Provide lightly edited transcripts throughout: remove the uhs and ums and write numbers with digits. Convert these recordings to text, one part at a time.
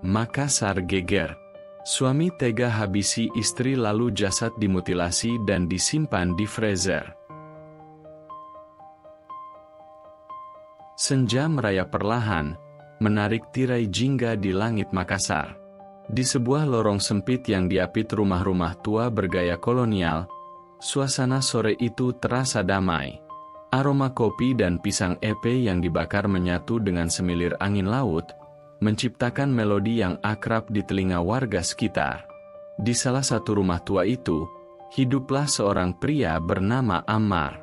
Makassar geger. Suami tega habisi istri lalu jasad dimutilasi dan disimpan di freezer. Senja merayap perlahan, menarik tirai jingga di langit Makassar. Di sebuah lorong sempit yang diapit rumah-rumah tua bergaya kolonial, suasana sore itu terasa damai. Aroma kopi dan pisang epe yang dibakar menyatu dengan semilir angin laut, menciptakan melodi yang akrab di telinga warga sekitar. Di salah satu rumah tua itu, hiduplah seorang pria bernama Ammar.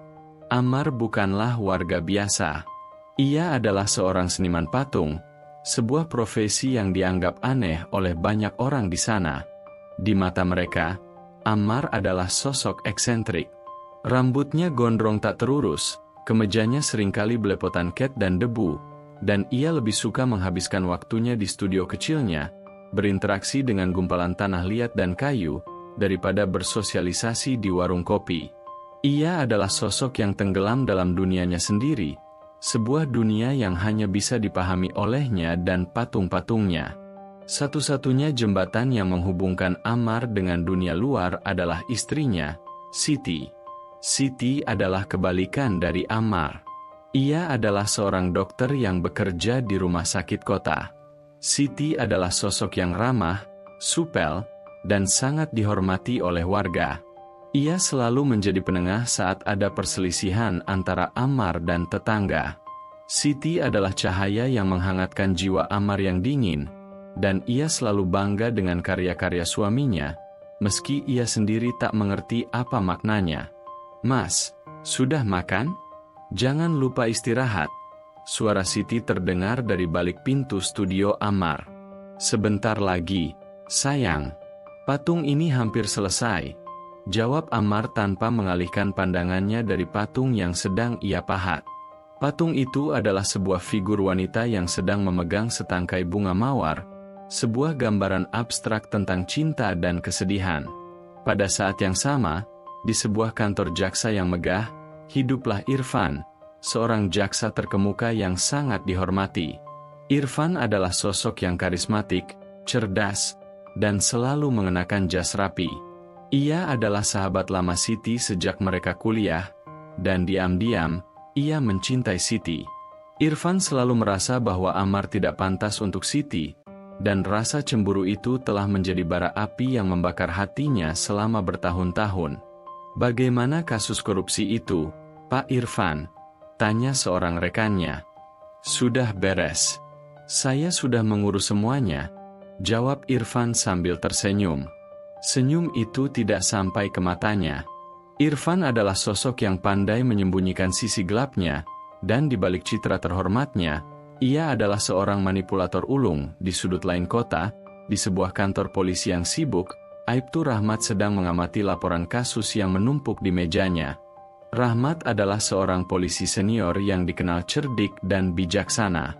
Ammar bukanlah warga biasa. Ia adalah seorang seniman patung, sebuah profesi yang dianggap aneh oleh banyak orang di sana. Di mata mereka, Ammar adalah sosok eksentrik. Rambutnya gondrong tak terurus, kemejanya seringkali belepotan cat dan debu, dan ia lebih suka menghabiskan waktunya di studio kecilnya, berinteraksi dengan gumpalan tanah liat dan kayu, daripada bersosialisasi di warung kopi. Ia adalah sosok yang tenggelam dalam dunianya sendiri, sebuah dunia yang hanya bisa dipahami olehnya dan patung-patungnya. Satu-satunya jembatan yang menghubungkan Ammar dengan dunia luar adalah istrinya, Siti. Siti adalah kebalikan dari Ammar. Ia adalah seorang dokter yang bekerja di rumah sakit kota. Siti adalah sosok yang ramah, supel, dan sangat dihormati oleh warga. Ia selalu menjadi penengah saat ada perselisihan antara Ammar dan tetangga. Siti adalah cahaya yang menghangatkan jiwa Ammar yang dingin, dan ia selalu bangga dengan karya-karya suaminya, meski ia sendiri tak mengerti apa maknanya. "Mas, sudah makan? Jangan lupa istirahat." Suara Siti terdengar dari balik pintu studio Ammar. "Sebentar lagi, sayang. Patung ini hampir selesai," jawab Ammar tanpa mengalihkan pandangannya dari patung yang sedang ia pahat. Patung itu adalah sebuah figur wanita yang sedang memegang setangkai bunga mawar, sebuah gambaran abstrak tentang cinta dan kesedihan. Pada saat yang sama, di sebuah kantor jaksa yang megah, hiduplah Irfan, seorang jaksa terkemuka yang sangat dihormati. Irfan adalah sosok yang karismatik, cerdas, dan selalu mengenakan jas rapi. Ia adalah sahabat lama Siti sejak mereka kuliah, dan diam-diam, ia mencintai Siti. Irfan selalu merasa bahwa Ammar tidak pantas untuk Siti, dan rasa cemburu itu telah menjadi bara api yang membakar hatinya selama bertahun-tahun. "Bagaimana kasus korupsi itu, Pak Irfan?" tanya seorang rekannya. "Sudah beres. Saya sudah mengurus semuanya," jawab Irfan sambil tersenyum. Senyum itu tidak sampai ke matanya. Irfan adalah sosok yang pandai menyembunyikan sisi gelapnya, dan di balik citra terhormatnya, ia adalah seorang manipulator ulung. Di sudut lain kota, di sebuah kantor polisi yang sibuk, Aibtu Rahmat sedang mengamati laporan kasus yang menumpuk di mejanya. Rahmat adalah seorang polisi senior yang dikenal cerdik dan bijaksana.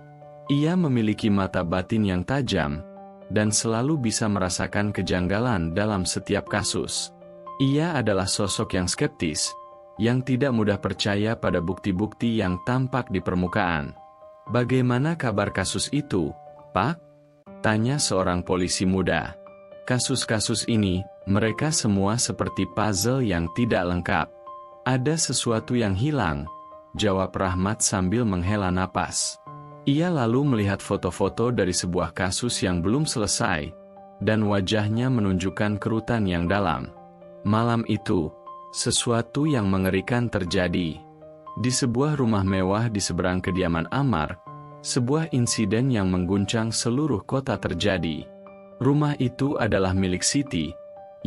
Ia memiliki mata batin yang tajam, dan selalu bisa merasakan kejanggalan dalam setiap kasus. Ia adalah sosok yang skeptis, yang tidak mudah percaya pada bukti-bukti yang tampak di permukaan. "Bagaimana kabar kasus itu, Pak?" tanya seorang polisi muda. "Kasus-kasus ini, mereka semua seperti puzzle yang tidak lengkap. Ada sesuatu yang hilang," jawab Rahmat sambil menghela napas. Ia lalu melihat foto-foto dari sebuah kasus yang belum selesai, dan wajahnya menunjukkan kerutan yang dalam. Malam itu, sesuatu yang mengerikan terjadi. Di sebuah rumah mewah di seberang kediaman Ammar, sebuah insiden yang mengguncang seluruh kota terjadi. Rumah itu adalah milik Siti,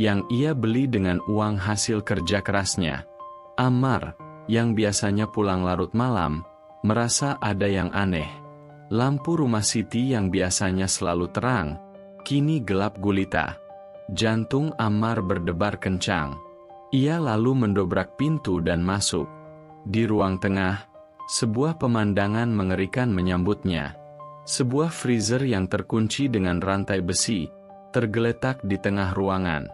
yang ia beli dengan uang hasil kerja kerasnya. Ammar, yang biasanya pulang larut malam, merasa ada yang aneh. Lampu rumah Siti yang biasanya selalu terang, kini gelap gulita. Jantung Ammar berdebar kencang. Ia lalu mendobrak pintu dan masuk. Di ruang tengah, sebuah pemandangan mengerikan menyambutnya. Sebuah freezer yang terkunci dengan rantai besi, tergeletak di tengah ruangan.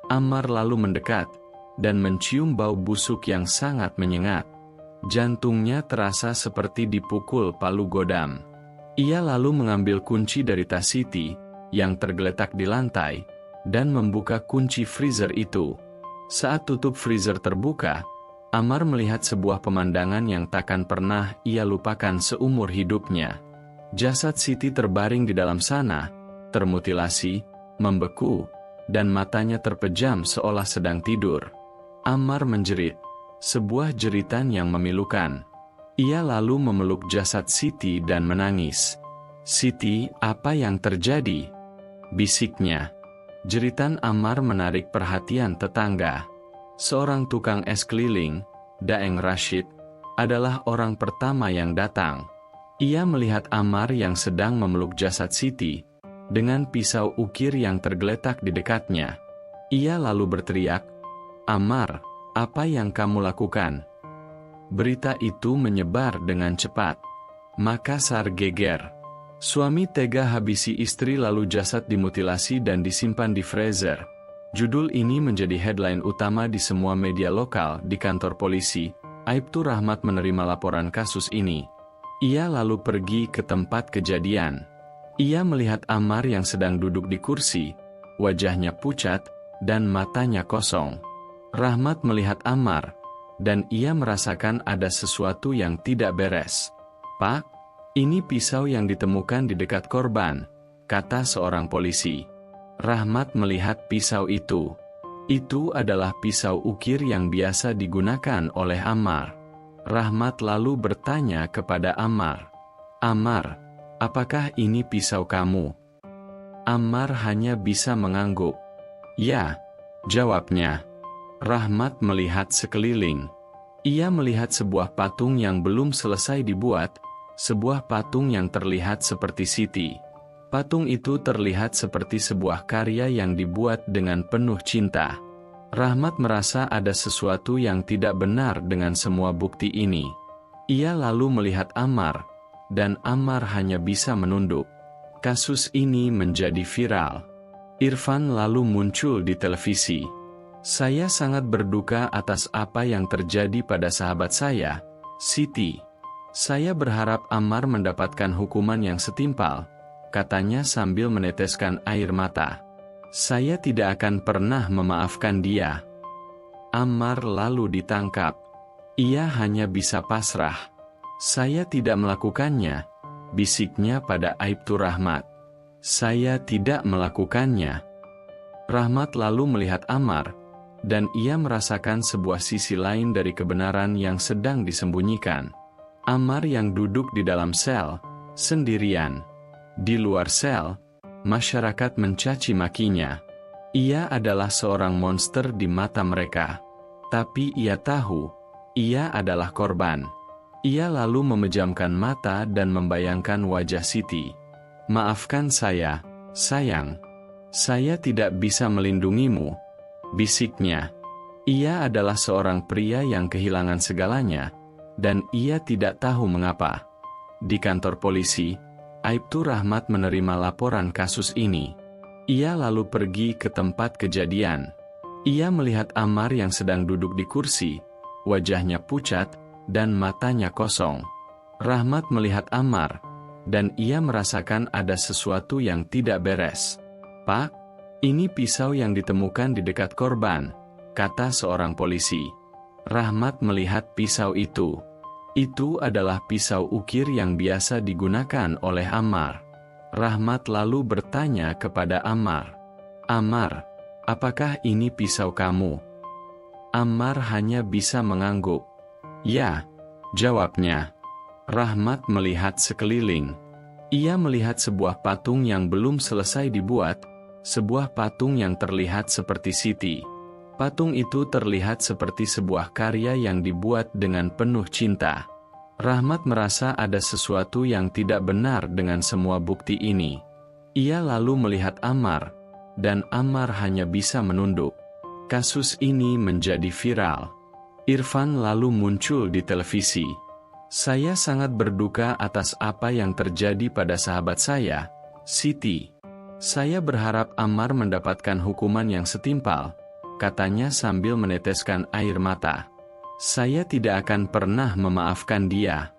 Ammar lalu mendekat, dan mencium bau busuk yang sangat menyengat. Jantungnya terasa seperti dipukul palu godam. Ia lalu mengambil kunci dari tas Siti, yang tergeletak di lantai, dan membuka kunci freezer itu. Saat tutup freezer terbuka, Ammar melihat sebuah pemandangan yang takkan pernah ia lupakan seumur hidupnya. Jasad Siti terbaring di dalam sana, termutilasi, membeku, dan matanya terpejam seolah sedang tidur. Ammar menjerit, sebuah jeritan yang memilukan. Ia lalu memeluk jasad Siti dan menangis. "Siti, apa yang terjadi?" bisiknya. Jeritan Ammar menarik perhatian tetangga. Seorang tukang es keliling, Daeng Rashid, adalah orang pertama yang datang. Ia melihat Ammar yang sedang memeluk jasad Siti, dengan pisau ukir yang tergeletak di dekatnya. Ia lalu berteriak, "Ammar, apa yang kamu lakukan?" Berita itu menyebar dengan cepat. Makassar geger. Suami tega habisi istri lalu jasad dimutilasi dan disimpan di freezer. Judul ini menjadi headline utama di semua media lokal. Di kantor polisi, Aibtu Rahmat menerima laporan kasus ini. Ia lalu pergi ke tempat kejadian. Ia melihat Ammar yang sedang duduk di kursi, wajahnya pucat, dan matanya kosong. Rahmat melihat Ammar, dan ia merasakan ada sesuatu yang tidak beres. "Pak, ini pisau yang ditemukan di dekat korban," kata seorang polisi. Rahmat melihat pisau itu. Itu adalah pisau ukir yang biasa digunakan oleh Ammar. Rahmat lalu bertanya kepada Ammar, "Ammar, apakah ini pisau kamu?" Ammar hanya bisa mengangguk. "Ya," jawabnya. Rahmat melihat sekeliling. Ia melihat sebuah patung yang belum selesai dibuat, sebuah patung yang terlihat seperti Siti. Patung itu terlihat seperti sebuah karya yang dibuat dengan penuh cinta. Rahmat merasa ada sesuatu yang tidak benar dengan semua bukti ini. Ia lalu melihat Ammar, dan Ammar hanya bisa menunduk. Kasus ini menjadi viral. Irfan lalu muncul di televisi. "Saya sangat berduka atas apa yang terjadi pada sahabat saya, Siti. Saya berharap Ammar mendapatkan hukuman yang setimpal," katanya sambil meneteskan air mata. "Saya tidak akan pernah memaafkan dia." Ammar lalu ditangkap. Ia hanya bisa pasrah. "Saya tidak melakukannya," bisiknya pada Aibtu Rahmat. "Saya tidak melakukannya." Rahmat lalu melihat Ammar, dan ia merasakan sebuah sisi lain dari kebenaran yang sedang disembunyikan. Ammar yang duduk di dalam sel, sendirian. Di luar sel, masyarakat mencaci makinya. Ia adalah seorang monster di mata mereka. Tapi ia tahu, ia adalah korban. Ia lalu memejamkan mata dan membayangkan wajah Siti. "Maafkan saya, sayang. Saya tidak bisa melindungimu," bisiknya. Ia adalah seorang pria yang kehilangan segalanya, dan ia tidak tahu mengapa. Di kantor polisi, Aibtu Rahmat menerima laporan kasus ini. Ia lalu pergi ke tempat kejadian. Ia melihat Ammar yang sedang duduk di kursi, wajahnya pucat, dan matanya kosong. Rahmat melihat Ammar, dan ia merasakan ada sesuatu yang tidak beres. "Pak, ini pisau yang ditemukan di dekat korban," kata seorang polisi. Rahmat melihat pisau itu. Itu adalah pisau ukir yang biasa digunakan oleh Ammar. Rahmat lalu bertanya kepada Ammar, "Ammar, apakah ini pisau kamu?" Ammar hanya bisa mengangguk. "Ya," jawabnya. Rahmat melihat sekeliling. Ia melihat sebuah patung yang belum selesai dibuat, sebuah patung yang terlihat seperti Siti. Patung itu terlihat seperti sebuah karya yang dibuat dengan penuh cinta. Rahmat merasa ada sesuatu yang tidak benar dengan semua bukti ini. Ia lalu melihat Ammar, dan Ammar hanya bisa menunduk. Kasus ini menjadi viral. Irfan lalu muncul di televisi. "Saya sangat berduka atas apa yang terjadi pada sahabat saya, Siti. Saya berharap Ammar mendapatkan hukuman yang setimpal," katanya sambil meneteskan air mata. "Saya tidak akan pernah memaafkan dia."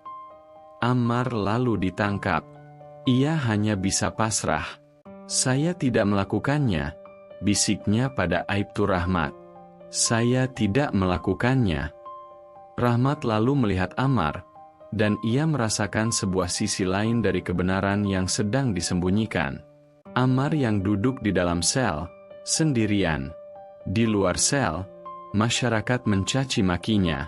Ammar lalu ditangkap. Ia hanya bisa pasrah. Saya tidak melakukannya, bisiknya pada Aibtu Rahmat. Saya tidak melakukannya. Rahmat lalu melihat Ammar, dan ia merasakan sebuah sisi lain dari kebenaran yang sedang disembunyikan. Ammar yang duduk di dalam sel, sendirian. Di luar sel, masyarakat mencaci makinya.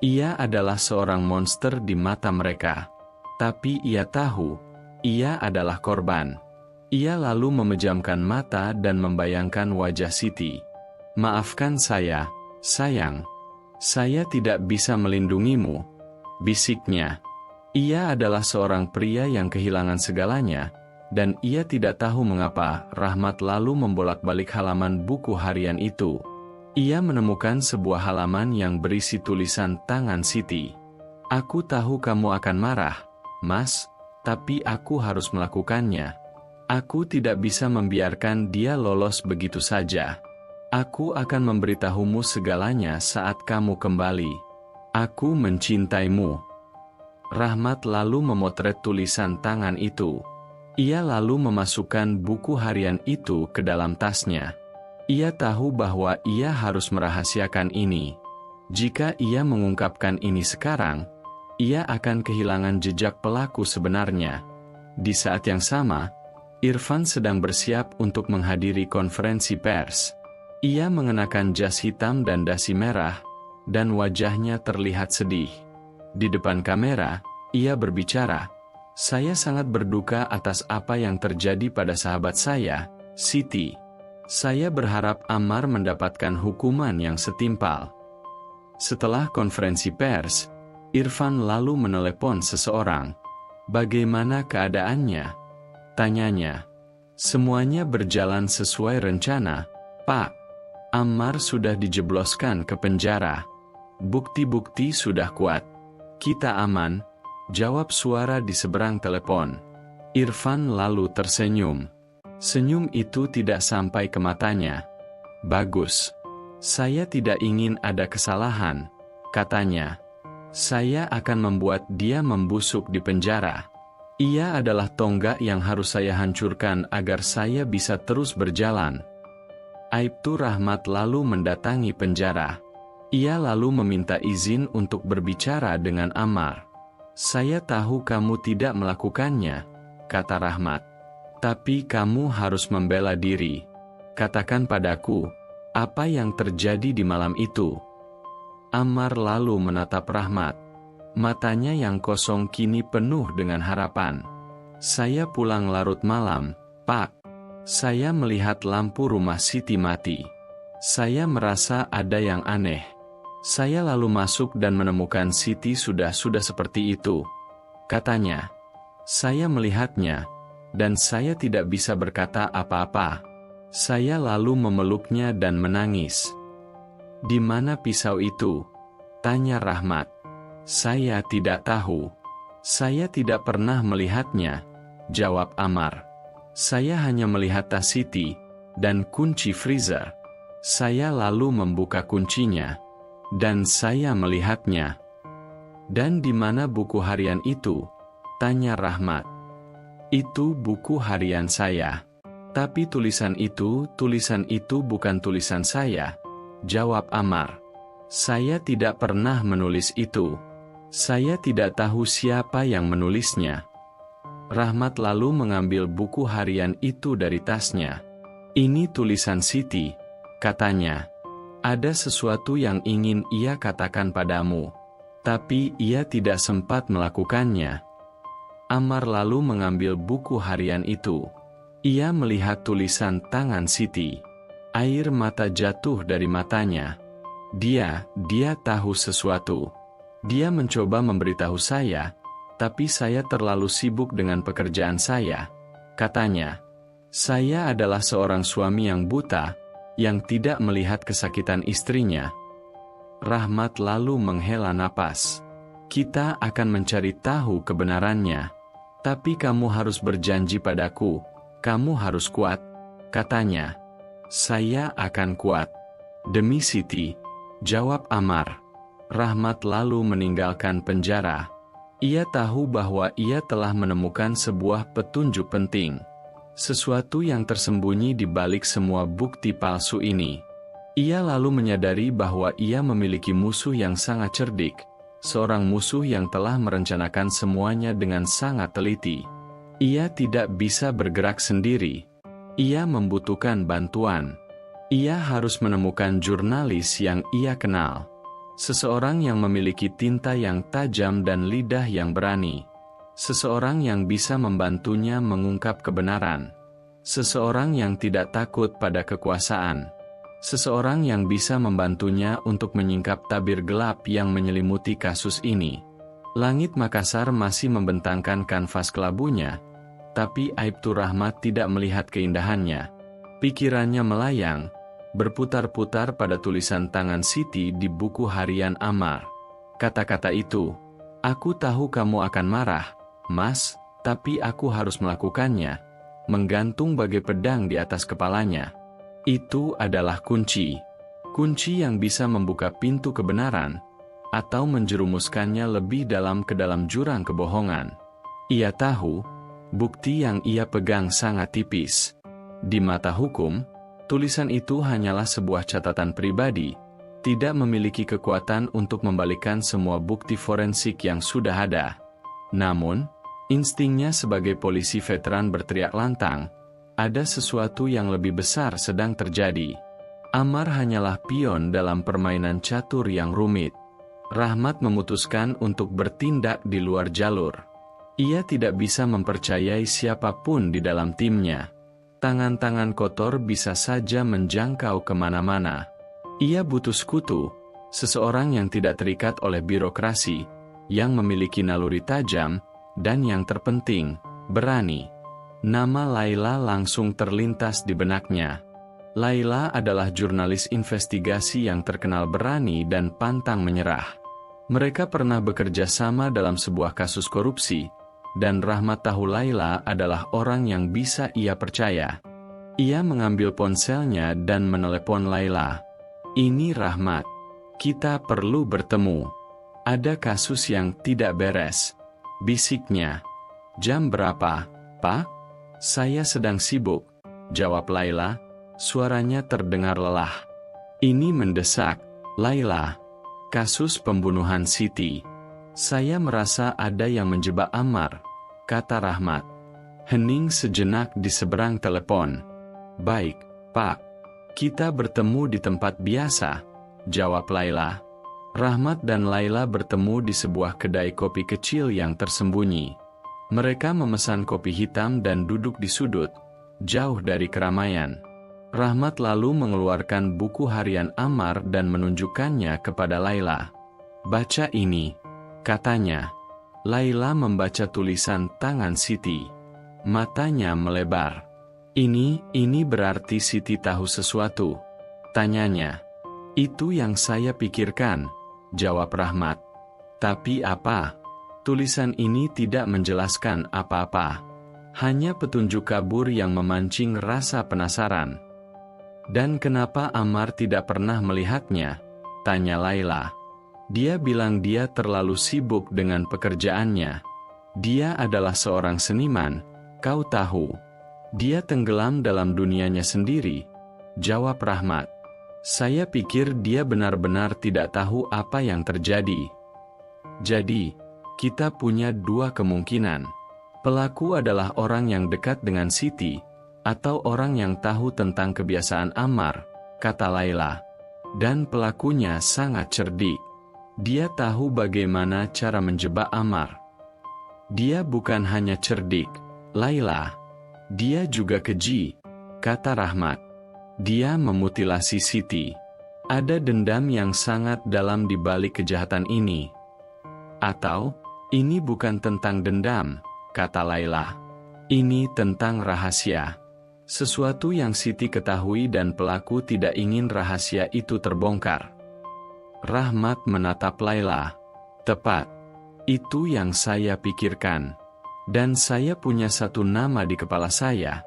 Ia adalah seorang monster di mata mereka. Tapi ia tahu, ia adalah korban. Ia lalu memejamkan mata dan membayangkan wajah Siti. "Maafkan saya, sayang. Saya tidak bisa melindungimu," bisiknya. Ia adalah seorang pria yang kehilangan segalanya, dan ia tidak tahu mengapa Rahmat lalu membolak-balik halaman buku harian itu. Ia menemukan sebuah halaman yang berisi tulisan tangan Siti. "Aku tahu kamu akan marah, Mas, tapi aku harus melakukannya. Aku tidak bisa membiarkan dia lolos begitu saja. Aku akan memberitahumu segalanya saat kamu kembali. Aku mencintaimu." Rahmat lalu memotret tulisan tangan itu. Ia lalu memasukkan buku harian itu ke dalam tasnya. Ia tahu bahwa ia harus merahasiakan ini. Jika ia mengungkapkan ini sekarang, ia akan kehilangan jejak pelaku sebenarnya. Di saat yang sama, Irfan sedang bersiap untuk menghadiri konferensi pers. Ia mengenakan jas hitam dan dasi merah, dan wajahnya terlihat sedih. Di depan kamera, ia berbicara, "Saya sangat berduka atas apa yang terjadi pada sahabat saya, Siti. Saya berharap Ammar mendapatkan hukuman yang setimpal." Setelah konferensi pers, Irfan lalu menelepon seseorang. "Bagaimana keadaannya?" tanyanya. "Semuanya berjalan sesuai rencana, Pak. Ammar sudah dijebloskan ke penjara. Bukti-bukti sudah kuat. Kita aman," jawab suara di seberang telepon. Irfan lalu tersenyum. Senyum itu tidak sampai ke matanya. "Bagus. Saya tidak ingin ada kesalahan," katanya. "Saya akan membuat dia membusuk di penjara. Ia adalah tonggak yang harus saya hancurkan agar saya bisa terus berjalan." Aibtu Rahmat lalu mendatangi penjara. Ia lalu meminta izin untuk berbicara dengan Ammar. "Saya tahu kamu tidak melakukannya," kata Rahmat. "Tapi kamu harus membela diri. Katakan padaku, apa yang terjadi di malam itu?" Ammar lalu menatap Rahmat. Matanya yang kosong kini penuh dengan harapan. "Saya pulang larut malam, Pak. Saya melihat lampu rumah Siti mati. Saya merasa ada yang aneh. Saya lalu masuk dan menemukan Siti sudah seperti itu," katanya. "Saya melihatnya, dan saya tidak bisa berkata apa-apa. Saya lalu memeluknya dan menangis." "Di mana pisau itu?" tanya Rahmat. "Saya tidak tahu. Saya tidak pernah melihatnya," jawab Ammar. "Saya hanya melihat tas Siti dan kunci freezer. Saya lalu membuka kuncinya, dan saya melihatnya." "Dan di mana buku harian itu?" tanya Rahmat. "Itu buku harian saya. Tapi tulisan itu bukan tulisan saya," jawab Ammar. "Saya tidak pernah menulis itu. Saya tidak tahu siapa yang menulisnya." Rahmat lalu mengambil buku harian itu dari tasnya. "Ini tulisan Siti," katanya. "Ada sesuatu yang ingin ia katakan padamu, tapi ia tidak sempat melakukannya." Ammar lalu mengambil buku harian itu. Ia melihat tulisan tangan Siti. Air mata jatuh dari matanya. Dia tahu sesuatu. Dia mencoba memberitahu saya, tapi saya terlalu sibuk dengan pekerjaan saya, katanya. "Saya adalah seorang suami yang buta, yang tidak melihat kesakitan istrinya." Rahmat lalu menghela napas. "Kita akan mencari tahu kebenarannya. Tapi kamu harus berjanji padaku, kamu harus kuat," katanya. "Saya akan kuat. Demi Siti," jawab Ammar. Rahmat lalu meninggalkan penjara. Ia tahu bahwa ia telah menemukan sebuah petunjuk penting. sesuatu yang tersembunyi di balik semua bukti palsu ini. Ia lalu menyadari bahwa ia memiliki musuh yang sangat cerdik, seorang musuh yang telah merencanakan semuanya dengan sangat teliti. Ia tidak bisa bergerak sendiri. Ia membutuhkan bantuan. Ia harus menemukan jurnalis yang ia kenal. Seseorang yang memiliki tinta yang tajam dan lidah yang berani. Seseorang yang bisa membantunya mengungkap kebenaran. Seseorang yang tidak takut pada kekuasaan. Seseorang yang bisa membantunya untuk menyingkap tabir gelap yang menyelimuti kasus ini. Langit Makassar masih membentangkan kanvas kelabunya, tapi Aibtu Rahmat tidak melihat keindahannya. Pikirannya melayang, berputar-putar pada tulisan tangan Siti di buku harian Ammar. Kata-kata itu, "Aku tahu kamu akan marah, Mas, tapi aku harus melakukannya." Menggantung bagai pedang di atas kepalanya. Itu adalah kunci. Kunci yang bisa membuka pintu kebenaran, atau menjerumuskannya lebih dalam ke dalam jurang kebohongan. Ia tahu, bukti yang ia pegang sangat tipis. Di mata hukum, tulisan itu hanyalah sebuah catatan pribadi, tidak memiliki kekuatan untuk membalikkan semua bukti forensik yang sudah ada. Namun, instingnya sebagai polisi veteran berteriak lantang, ada sesuatu yang lebih besar sedang terjadi. Ammar hanyalah pion dalam permainan catur yang rumit. Rahmat memutuskan untuk bertindak di luar jalur. Ia tidak bisa mempercayai siapapun di dalam timnya. Tangan-tangan kotor bisa saja menjangkau kemana-mana. Ia butuh sekutu, seseorang yang tidak terikat oleh birokrasi, yang memiliki naluri tajam, dan yang terpenting, berani. Nama Laila langsung terlintas di benaknya. Laila adalah jurnalis investigasi yang terkenal berani dan pantang menyerah. Mereka pernah bekerja sama dalam sebuah kasus korupsi, dan Rahmat tahu Laila adalah orang yang bisa ia percaya. Ia mengambil ponselnya dan menelepon Laila. "Ini Rahmat. Kita perlu bertemu. Ada kasus yang tidak beres," bisiknya. "Jam berapa, Pak?" "Saya sedang sibuk," jawab Laila. Suaranya terdengar lelah. "Ini mendesak, Laila. Kasus pembunuhan Siti. Saya merasa ada yang menjebak Ammar," kata Rahmat. Hening sejenak di seberang telepon. "Baik, Pak. Kita bertemu di tempat biasa," jawab Laila. Rahmat dan Laila bertemu di sebuah kedai kopi kecil yang tersembunyi. Mereka memesan kopi hitam dan duduk di sudut, jauh dari keramaian. Rahmat lalu mengeluarkan buku harian Ammar dan menunjukkannya kepada Laila. "Baca ini," katanya. Laila membaca tulisan tangan Siti. Matanya melebar. Ini berarti Siti tahu sesuatu?" tanyanya. "Itu yang saya pikirkan," jawab Rahmat. "Tapi apa?" "Tulisan ini tidak menjelaskan apa-apa. Hanya petunjuk kabur yang memancing rasa penasaran." "Dan kenapa Ammar tidak pernah melihatnya?" tanya Laila. "Dia bilang dia terlalu sibuk dengan pekerjaannya. Dia adalah seorang seniman, kau tahu. Dia tenggelam dalam dunianya sendiri," jawab Rahmat. "Saya pikir dia benar-benar tidak tahu apa yang terjadi." "Jadi, kita punya dua kemungkinan. Pelaku adalah orang yang dekat dengan Siti, atau orang yang tahu tentang kebiasaan Ammar," kata Laila. "Dan pelakunya sangat cerdik. Dia tahu bagaimana cara menjebak Ammar." "Dia bukan hanya cerdik, Laila. Dia juga keji," kata Rahmat. "Dia memutilasi Siti. Ada dendam yang sangat dalam di balik kejahatan ini." "Atau, ini bukan tentang dendam," kata Laila. "Ini tentang rahasia. Sesuatu yang Siti ketahui dan pelaku tidak ingin rahasia itu terbongkar." Rahmat menatap Laila. "Tepat. Itu yang saya pikirkan. Dan saya punya satu nama di kepala saya,"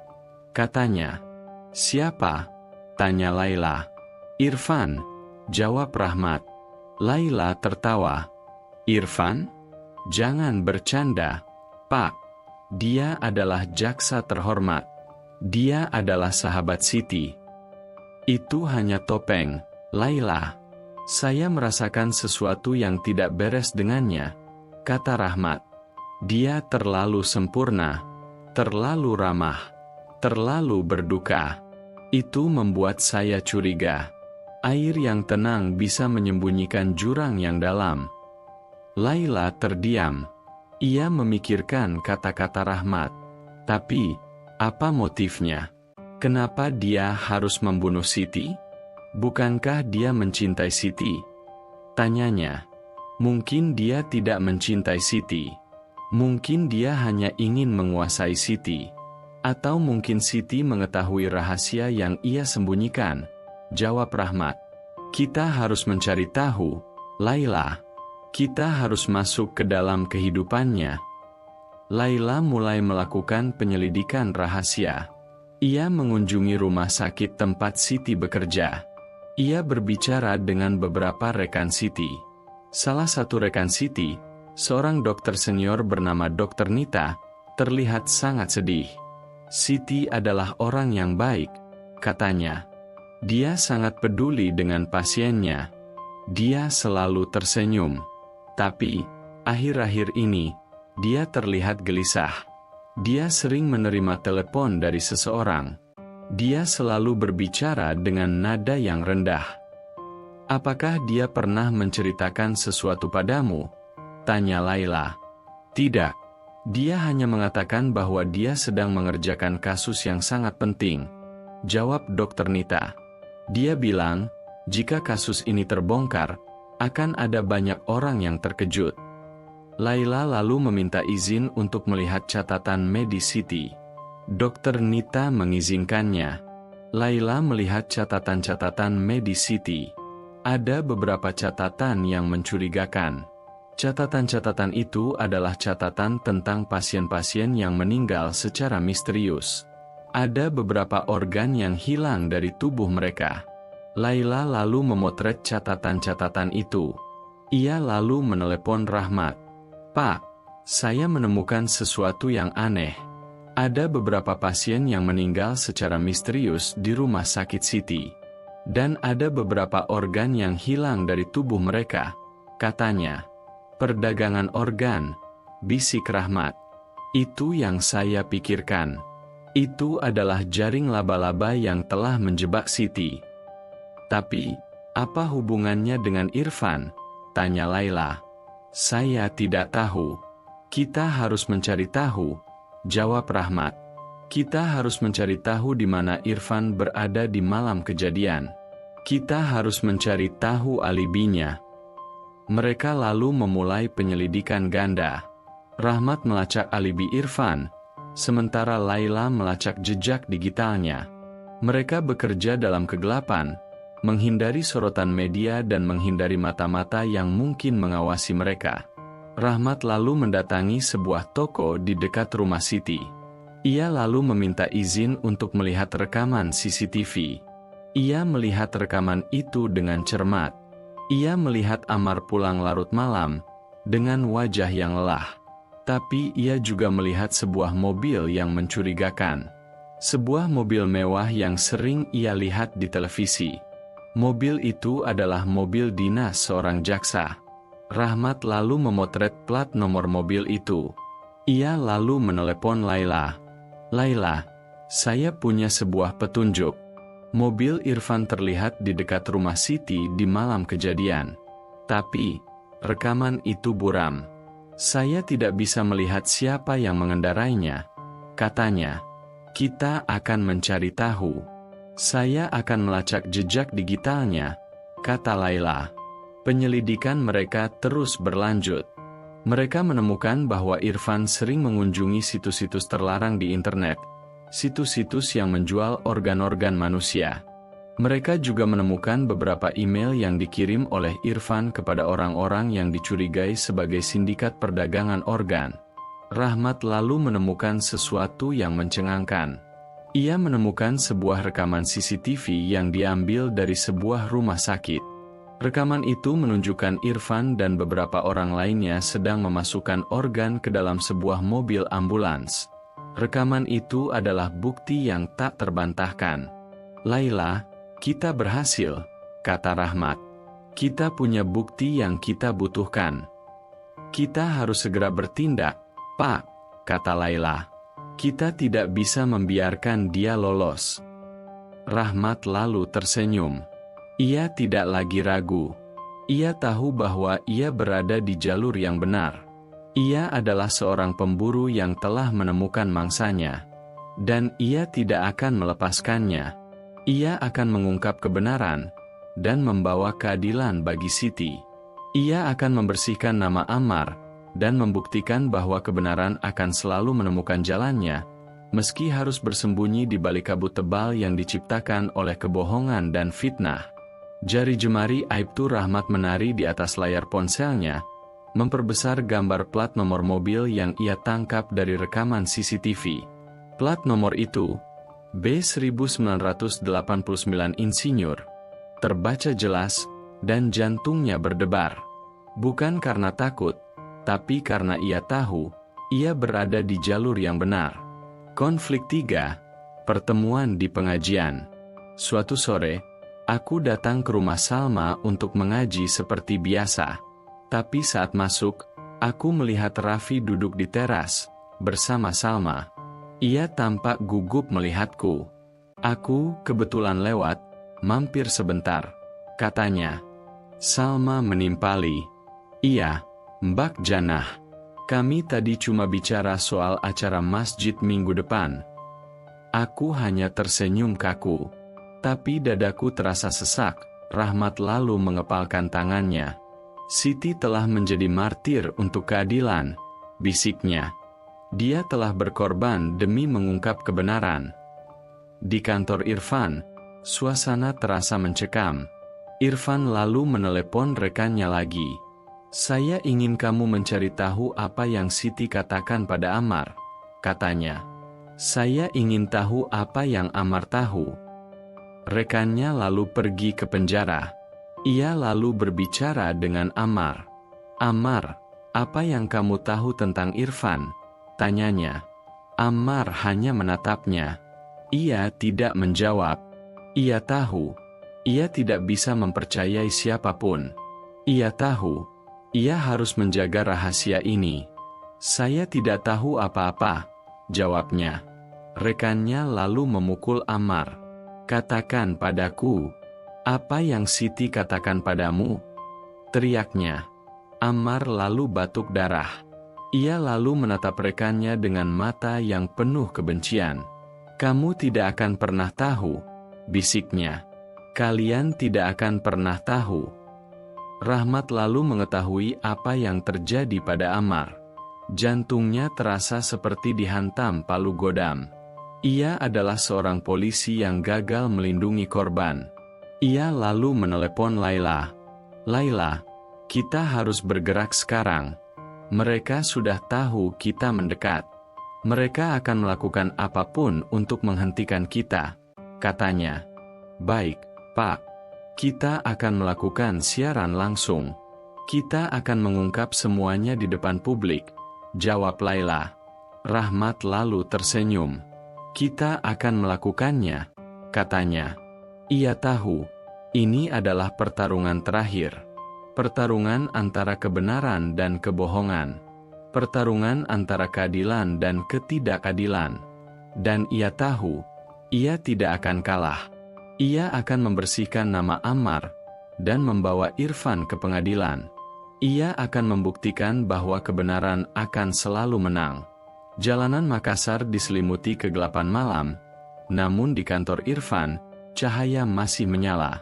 katanya. "Siapa?" tanya Laila. "Irfan," jawab Rahmat. Laila tertawa. "Irfan? Jangan bercanda, Pak. Dia adalah jaksa terhormat. Dia adalah sahabat Siti. Itu hanya topeng, Laila. Saya merasakan sesuatu yang tidak beres dengannya, kata Rahmat. Dia terlalu sempurna, terlalu ramah, terlalu berduka. Itu membuat saya curiga. Air yang tenang bisa menyembunyikan jurang yang dalam. Laila terdiam. Ia memikirkan kata-kata Rahmat. Tapi, apa motifnya? Kenapa dia harus membunuh Siti? Bukankah dia mencintai Siti? Tanyanya. Mungkin dia tidak mencintai Siti. Mungkin dia hanya ingin menguasai Siti. Atau mungkin Siti mengetahui rahasia yang ia sembunyikan. Jawab Rahmat. Kita harus mencari tahu, Laila. Kita harus masuk ke dalam kehidupannya. Laila mulai melakukan penyelidikan rahasia. Ia mengunjungi rumah sakit tempat Siti bekerja. Ia berbicara dengan beberapa rekan Siti. Salah satu rekan Siti, seorang dokter senior bernama Dr. Nita, terlihat sangat sedih. Siti adalah orang yang baik, katanya. Dia sangat peduli dengan pasiennya. Dia selalu tersenyum. Tapi, akhir-akhir ini, dia terlihat gelisah. Dia sering menerima telepon dari seseorang. Dia selalu berbicara dengan nada yang rendah. Apakah dia pernah menceritakan sesuatu padamu? Tanya Laila. Tidak. Dia hanya mengatakan bahwa dia sedang mengerjakan kasus yang sangat penting. Jawab Dr. Nita. Dia bilang, jika kasus ini terbongkar, akan ada banyak orang yang terkejut. Laila lalu meminta izin untuk melihat catatan medis Siti. Dr. Nita mengizinkannya. Laila melihat catatan-catatan medis Siti. Ada beberapa catatan yang mencurigakan. Catatan-catatan itu adalah catatan tentang pasien-pasien yang meninggal secara misterius. Ada beberapa organ yang hilang dari tubuh mereka. Laila lalu memotret catatan-catatan itu. Ia lalu menelepon Rahmat. Pak, saya menemukan sesuatu yang aneh. Ada beberapa pasien yang meninggal secara misterius di rumah sakit Siti. Dan ada beberapa organ yang hilang dari tubuh mereka, katanya. Perdagangan organ, bisik Rahmat. Itu yang saya pikirkan. Itu adalah jaring laba-laba yang telah menjebak Siti. Tapi, apa hubungannya dengan Irfan? Tanya Laila. Saya tidak tahu. Kita harus mencari tahu, jawab Rahmat. Kita harus mencari tahu di mana Irfan berada di malam kejadian. Kita harus mencari tahu alibinya. Mereka lalu memulai penyelidikan ganda. Rahmat melacak alibi Irfan, sementara Laila melacak jejak digitalnya. Mereka bekerja dalam kegelapan, menghindari sorotan media dan menghindari mata-mata yang mungkin mengawasi mereka. Rahmat lalu mendatangi sebuah toko di dekat rumah Siti. Ia lalu meminta izin untuk melihat rekaman CCTV. Ia melihat rekaman itu dengan cermat. Ia melihat Amar pulang larut malam, dengan wajah yang lelah. Tapi ia juga melihat sebuah mobil yang mencurigakan. Sebuah mobil mewah yang sering ia lihat di televisi. Mobil itu adalah mobil dinas seorang jaksa. Rahmat lalu memotret plat nomor mobil itu. Ia lalu menelepon Laila. Laila, saya punya sebuah petunjuk. Mobil Irfan terlihat di dekat rumah Siti di malam kejadian. Tapi, rekaman itu buram. Saya tidak bisa melihat siapa yang mengendarainya. Katanya, kita akan mencari tahu. Saya akan melacak jejak digitalnya, kata Laila. Penyelidikan mereka terus berlanjut. Mereka menemukan bahwa Irfan sering mengunjungi situs-situs terlarang di internet, situs-situs yang menjual organ-organ manusia. Mereka juga menemukan beberapa email yang dikirim oleh Irfan kepada orang-orang yang dicurigai sebagai sindikat perdagangan organ. Rahmat lalu menemukan sesuatu yang mencengangkan. Ia menemukan sebuah rekaman CCTV yang diambil dari sebuah rumah sakit. Rekaman itu menunjukkan Irfan dan beberapa orang lainnya sedang memasukkan organ ke dalam sebuah mobil ambulans. Rekaman itu adalah bukti yang tak terbantahkan. Laila, kita berhasil, kata Rahmat. Kita punya bukti yang kita butuhkan. Kita harus segera bertindak, Pak, kata Laila. Kita tidak bisa membiarkan dia lolos. Rahmat lalu tersenyum. Ia tidak lagi ragu. Ia tahu bahwa ia berada di jalur yang benar. Ia adalah seorang pemburu yang telah menemukan mangsanya. Dan ia tidak akan melepaskannya. Ia akan mengungkap kebenaran dan membawa keadilan bagi Siti. Ia akan membersihkan nama Ammar dan membuktikan bahwa kebenaran akan selalu menemukan jalannya, meski harus bersembunyi di balik kabut tebal yang diciptakan oleh kebohongan dan fitnah. Jari jemari Aibtu Rahmat menari di atas layar ponselnya, memperbesar gambar plat nomor mobil yang ia tangkap dari rekaman CCTV. Plat nomor itu, B1989 Insinyur, terbaca jelas, dan jantungnya berdebar. Bukan karena takut, tapi karena ia tahu, ia berada di jalur yang benar. Konflik 3, pertemuan di pengajian. Suatu sore, aku datang ke rumah Salma untuk mengaji seperti biasa. Tapi saat masuk, aku melihat Raffi duduk di teras, bersama Salma. Ia tampak gugup melihatku. Aku kebetulan lewat, mampir sebentar, katanya. Salma menimpali. Iya, Mbak Janah. Kami tadi cuma bicara soal acara masjid minggu depan. Aku hanya tersenyum kaku. Tapi dadaku terasa sesak. Rahmat lalu mengepalkan tangannya. Siti telah menjadi martir untuk keadilan, bisiknya. Dia telah berkorban demi mengungkap kebenaran. Di kantor Irfan, suasana terasa mencekam. Irfan lalu menelepon rekannya lagi. Saya ingin kamu mencari tahu apa yang Siti katakan pada Ammar, katanya. Saya ingin tahu apa yang Ammar tahu. Rekannya lalu pergi ke penjara. Ia lalu berbicara dengan Ammar. Ammar, apa yang kamu tahu tentang Irfan? Tanyanya. Ammar hanya menatapnya. Ia tidak menjawab. Ia tahu. Ia tidak bisa mempercayai siapapun. Ia tahu. Ia harus menjaga rahasia ini. Saya tidak tahu apa-apa, jawabnya. Rekannya lalu memukul Ammar. Katakan padaku, apa yang Siti katakan padamu? Teriaknya. Ammar lalu batuk darah. Ia lalu menatap rekannya dengan mata yang penuh kebencian. Kamu tidak akan pernah tahu, bisiknya. Kalian tidak akan pernah tahu. Rahmat lalu mengetahui apa yang terjadi pada Ammar. Jantungnya terasa seperti dihantam palu godam. Ia adalah seorang polisi yang gagal melindungi korban. Ia lalu menelepon Laila. Laila, kita harus bergerak sekarang. Mereka sudah tahu kita mendekat. Mereka akan melakukan apapun untuk menghentikan kita, katanya. Baik, Pak. Kita akan melakukan siaran langsung. Kita akan mengungkap semuanya di depan publik, jawab Laila. Rahmat lalu tersenyum. Kita akan melakukannya, katanya. Ia tahu, ini adalah pertarungan terakhir. Pertarungan antara kebenaran dan kebohongan. Pertarungan antara keadilan dan ketidakadilan. Dan ia tahu, ia tidak akan kalah. Ia akan membersihkan nama Ammar dan membawa Irfan ke pengadilan. Ia akan membuktikan bahwa kebenaran akan selalu menang. Jalanan Makassar diselimuti kegelapan malam, namun di kantor Irfan, cahaya masih menyala.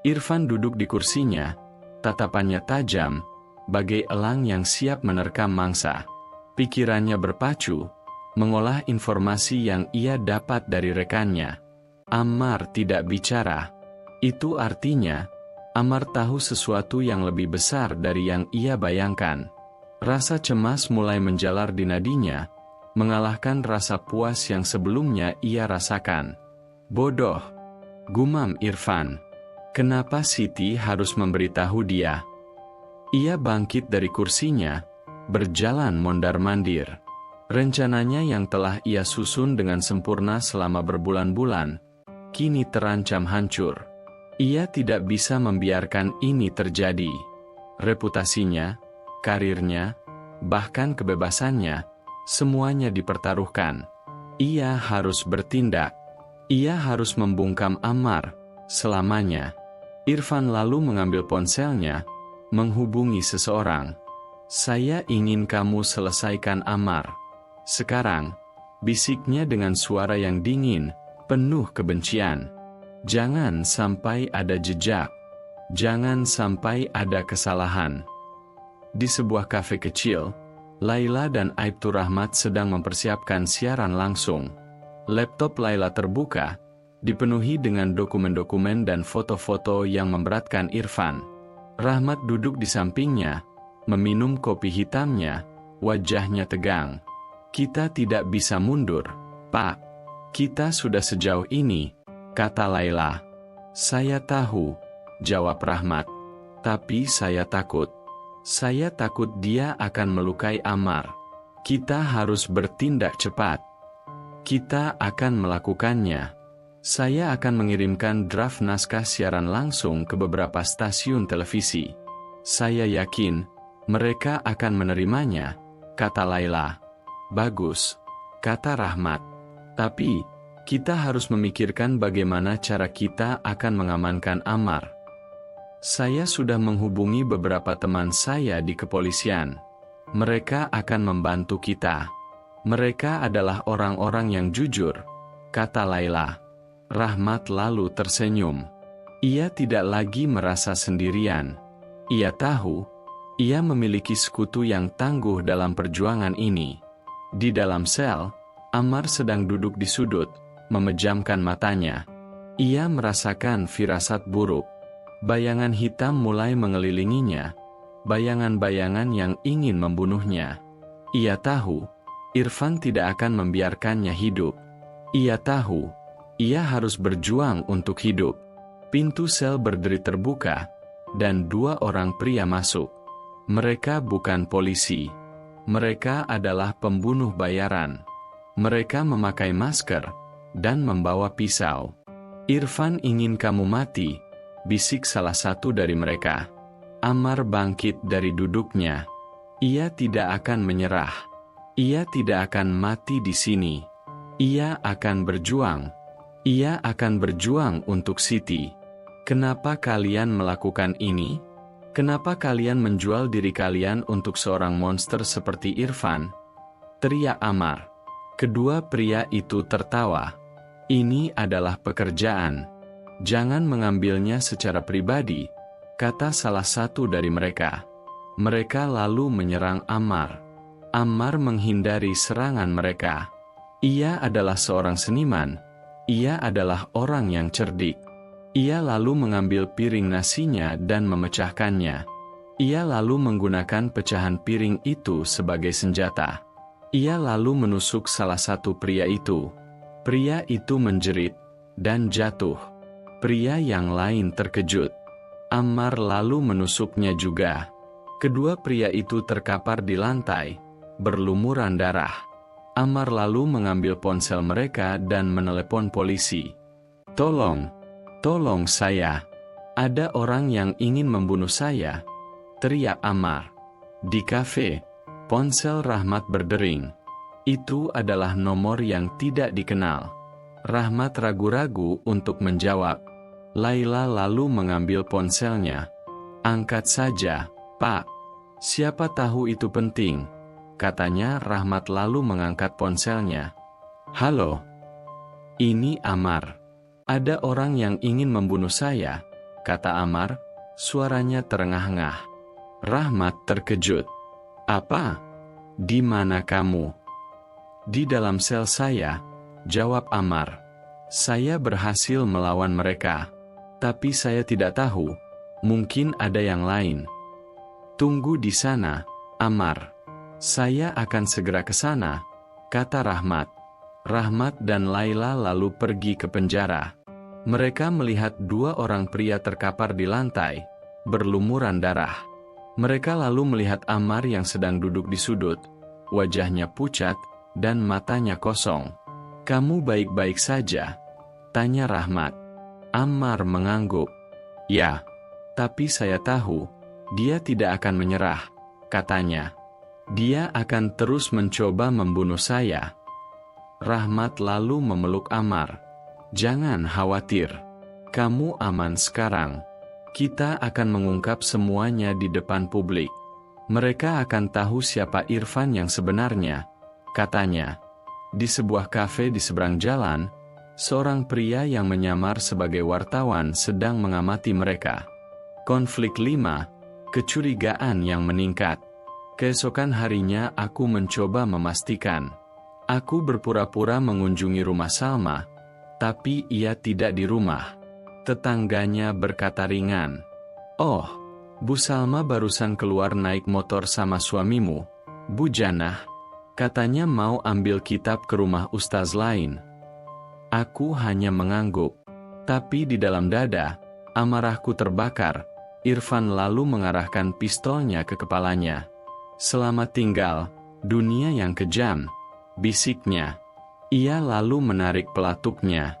Irfan duduk di kursinya, tatapannya tajam, bagai elang yang siap menerkam mangsa. Pikirannya berpacu, mengolah informasi yang ia dapat dari rekannya. Ammar tidak bicara. Itu artinya, Ammar tahu sesuatu yang lebih besar dari yang ia bayangkan. Rasa cemas mulai menjalar di nadinya, mengalahkan rasa puas yang sebelumnya ia rasakan. Bodoh, gumam Irfan. Kenapa Siti harus memberitahu dia? Ia bangkit dari kursinya, berjalan mondar-mandir. Rencananya yang telah ia susun dengan sempurna selama berbulan-bulan, kini terancam hancur. Ia tidak bisa membiarkan ini terjadi. Reputasinya, karirnya, bahkan kebebasannya, semuanya dipertaruhkan. Ia harus bertindak. Ia harus membungkam Ammar selamanya. Irfan lalu mengambil ponselnya, menghubungi seseorang. "Saya ingin kamu selesaikan Ammar sekarang," bisiknya dengan suara yang dingin, penuh kebencian. "Jangan sampai ada jejak. Jangan sampai ada kesalahan." Di sebuah kafe kecil, Laila dan Aibtu Rahmat sedang mempersiapkan siaran langsung. Laptop Laila terbuka, dipenuhi dengan dokumen-dokumen dan foto-foto yang memberatkan Irfan. Rahmat duduk di sampingnya, meminum kopi hitamnya, wajahnya tegang. "Kita tidak bisa mundur, Pak. Kita sudah sejauh ini," kata Laila. "Saya tahu," jawab Rahmat. "Tapi saya takut. Saya takut dia akan melukai Ammar. Kita harus bertindak cepat. Kita akan melakukannya. Saya akan mengirimkan draft naskah siaran langsung ke beberapa stasiun televisi. Saya yakin mereka akan menerimanya," kata Laila. "Bagus," kata Rahmat. "Tapi, kita harus memikirkan bagaimana cara kita akan mengamankan Ammar. Saya sudah menghubungi beberapa teman saya di kepolisian. Mereka akan membantu kita. Mereka adalah orang-orang yang jujur," kata Laila. Rahmat lalu tersenyum. Ia tidak lagi merasa sendirian. Ia tahu, ia memiliki sekutu yang tangguh dalam perjuangan ini. Di dalam sel, Ammar sedang duduk di sudut, memejamkan matanya. Ia merasakan firasat buruk. Bayangan hitam mulai mengelilinginya, bayangan-bayangan yang ingin membunuhnya. Ia tahu, Irfan tidak akan membiarkannya hidup. Ia tahu, ia harus berjuang untuk hidup. Pintu sel berderi terbuka, dan 2 orang pria masuk. Mereka bukan polisi. Mereka adalah pembunuh bayaran. Mereka memakai masker, dan membawa pisau. "Irfan ingin kamu mati," bisik salah satu dari mereka. Ammar bangkit dari duduknya. Ia tidak akan menyerah. Ia tidak akan mati di sini. Ia akan berjuang. Ia akan berjuang untuk Siti. "Kenapa kalian melakukan ini? Kenapa kalian menjual diri kalian untuk seorang monster seperti Irfan?" teriak Ammar. Kedua pria itu tertawa. "Ini adalah pekerjaan. Jangan mengambilnya secara pribadi," kata salah satu dari mereka. Mereka lalu menyerang Ammar. Ammar menghindari serangan mereka. Ia adalah seorang seniman. Ia adalah orang yang cerdik. Ia lalu mengambil piring nasinya dan memecahkannya. Ia lalu menggunakan pecahan piring itu sebagai senjata. Ia lalu menusuk salah satu pria itu. Pria itu menjerit dan jatuh. Pria yang lain terkejut. Ammar lalu menusuknya juga. Kedua pria itu terkapar di lantai, berlumuran darah. Ammar lalu mengambil ponsel mereka dan menelepon polisi. "Tolong, tolong saya. Ada orang yang ingin membunuh saya," teriak Ammar. Di kafe, ponsel Rahmat berdering. Itu adalah nomor yang tidak dikenal. Rahmat ragu-ragu untuk menjawab. Laila lalu mengambil ponselnya. "Angkat saja, Pak. Siapa tahu itu penting," katanya. Rahmat lalu mengangkat ponselnya. "Halo. Ini Ammar. Ada orang yang ingin membunuh saya," kata Ammar, suaranya terengah-engah. Rahmat terkejut. "Apa? Di mana kamu?" "Di dalam sel saya," jawab Ammar. "Saya berhasil melawan mereka. Tapi saya tidak tahu, mungkin ada yang lain." "Tunggu di sana, Ammar. Saya akan segera ke sana," kata Rahmat. Rahmat dan Laila lalu pergi ke penjara. Mereka melihat 2 orang pria terkapar di lantai, berlumuran darah. Mereka lalu melihat Ammar yang sedang duduk di sudut. Wajahnya pucat, dan matanya kosong. "Kamu baik-baik saja?" tanya Rahmat. Ammar mengangguk. "Ya, tapi saya tahu, dia tidak akan menyerah," katanya. "Dia akan terus mencoba membunuh saya." Rahmat lalu memeluk Ammar. "Jangan khawatir. Kamu aman sekarang. Kita akan mengungkap semuanya di depan publik. Mereka akan tahu siapa Irfan yang sebenarnya," katanya. Di sebuah kafe di seberang jalan, seorang pria yang menyamar sebagai wartawan sedang mengamati mereka. Konflik 5, kecurigaan yang meningkat. Keesokan harinya aku mencoba memastikan. Aku berpura-pura mengunjungi rumah Salma, tapi ia tidak di rumah. Tetangganya berkata ringan, "Oh, Bu Salma barusan keluar naik motor sama suamimu, Bu Janah. Katanya mau ambil kitab ke rumah ustaz lain." Aku hanya mengangguk. Tapi di dalam dada, amarahku terbakar. Irfan lalu mengarahkan pistolnya ke kepalanya. "Selamat tinggal, dunia yang kejam," bisiknya. Ia lalu menarik pelatuknya.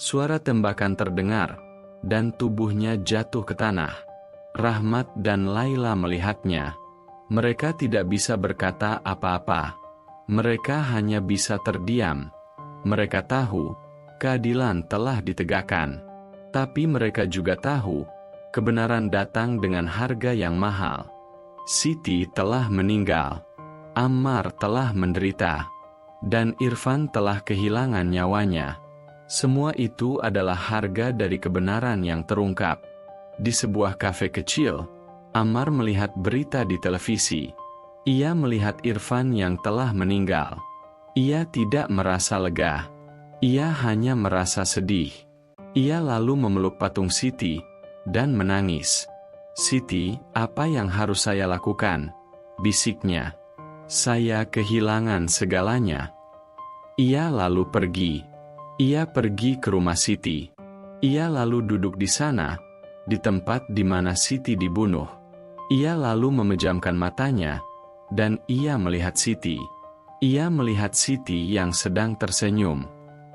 Suara tembakan terdengar, dan tubuhnya jatuh ke tanah. Rahmat dan Laila melihatnya. Mereka tidak bisa berkata apa-apa. Mereka hanya bisa terdiam. Mereka tahu, keadilan telah ditegakkan. Tapi mereka juga tahu, kebenaran datang dengan harga yang mahal. Siti telah meninggal. Ammar telah menderita. Dan Irfan telah kehilangan nyawanya. Semua itu adalah harga dari kebenaran yang terungkap. Di sebuah kafe kecil, Ammar melihat berita di televisi. Ia melihat Irfan yang telah meninggal. Ia tidak merasa lega. Ia hanya merasa sedih. Ia lalu memeluk patung Siti dan menangis. "Siti, apa yang harus saya lakukan?" bisiknya. "Saya kehilangan segalanya." Ia lalu pergi. Ia pergi ke rumah Siti. Ia lalu duduk di sana, di tempat di mana Siti dibunuh. Ia lalu memejamkan matanya, dan ia melihat Siti. Ia melihat Siti yang sedang tersenyum.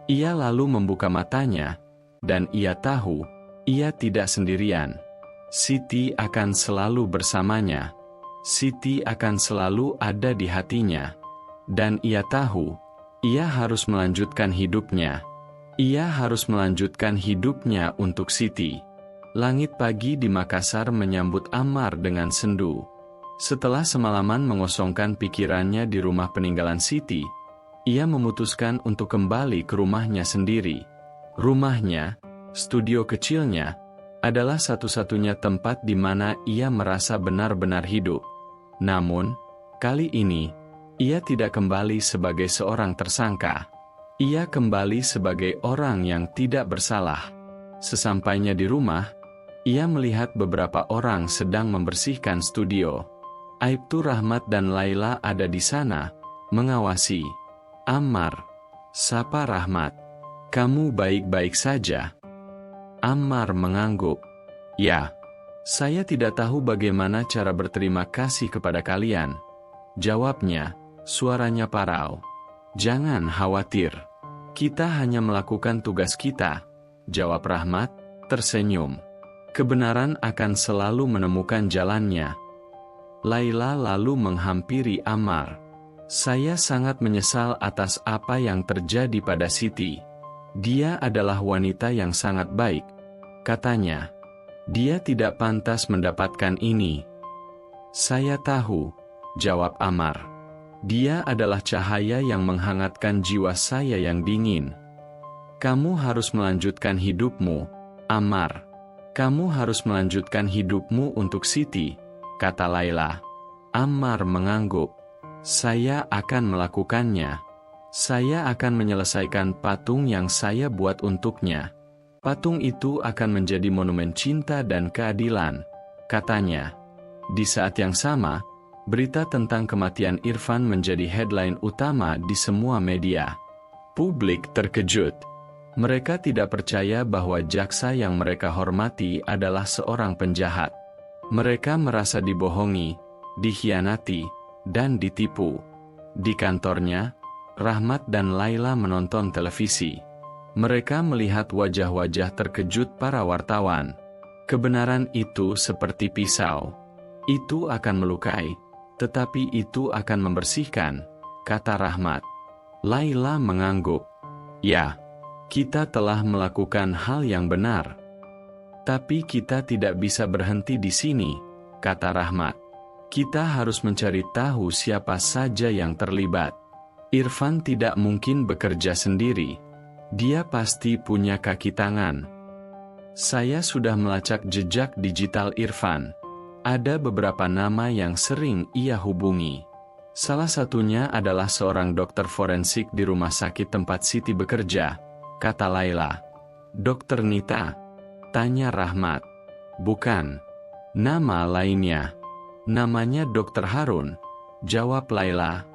Ia lalu membuka matanya, dan ia tahu, ia tidak sendirian. Siti akan selalu bersamanya. Siti akan selalu ada di hatinya. Dan ia tahu, ia harus melanjutkan hidupnya. Ia harus melanjutkan hidupnya untuk Siti. Langit pagi di Makassar menyambut Ammar dengan sendu. Setelah semalaman mengosongkan pikirannya di rumah peninggalan Siti, ia memutuskan untuk kembali ke rumahnya sendiri. Rumahnya, studio kecilnya, adalah satu-satunya tempat di mana ia merasa benar-benar hidup. Namun, kali ini, ia tidak kembali sebagai seorang tersangka. Ia kembali sebagai orang yang tidak bersalah. Sesampainya di rumah, ia melihat beberapa orang sedang membersihkan studio. Aibtu Rahmat dan Laila ada di sana, mengawasi. "Ammar," sapa Rahmat. "Kamu baik-baik saja?" Ammar mengangguk. "Ya, saya tidak tahu bagaimana cara berterima kasih kepada kalian," jawabnya, suaranya parau. "Jangan khawatir. Kita hanya melakukan tugas kita," jawab Rahmat, tersenyum. "Kebenaran akan selalu menemukan jalannya." Laila lalu menghampiri Ammar. "Saya sangat menyesal atas apa yang terjadi pada Siti. Dia adalah wanita yang sangat baik," katanya. "Dia tidak pantas mendapatkan ini." "Saya tahu," jawab Ammar. "Dia adalah cahaya yang menghangatkan jiwa saya yang dingin." "Kamu harus melanjutkan hidupmu, Ammar. Kamu harus melanjutkan hidupmu untuk Siti," kata Laila. Ammar mengangguk. "Saya akan melakukannya. Saya akan menyelesaikan patung yang saya buat untuknya. Patung itu akan menjadi monumen cinta dan keadilan," katanya. Di saat yang sama, berita tentang kematian Irfan menjadi headline utama di semua media. Publik terkejut. Mereka tidak percaya bahwa jaksa yang mereka hormati adalah seorang penjahat. Mereka merasa dibohongi, dikhianati, dan ditipu. Di kantornya, Rahmat dan Laila menonton televisi. Mereka melihat wajah-wajah terkejut para wartawan. Kebenaran itu seperti pisau. Itu akan melukai, tetapi itu akan membersihkan, kata Rahmat. Laila mengangguk. Ya, kita telah melakukan hal yang benar. Tapi kita tidak bisa berhenti di sini, kata Rahmat. Kita harus mencari tahu siapa saja yang terlibat. Irfan tidak mungkin bekerja sendiri. Dia pasti punya kaki tangan. Saya sudah melacak jejak digital Irfan. Ada beberapa nama yang sering ia hubungi. Salah satunya adalah seorang dokter forensik di rumah sakit tempat Siti bekerja, kata Laila. Dokter Nita? Tanya Rahmat. Bukan. Nama lainnya. Namanya Dokter Harun, jawab Laila.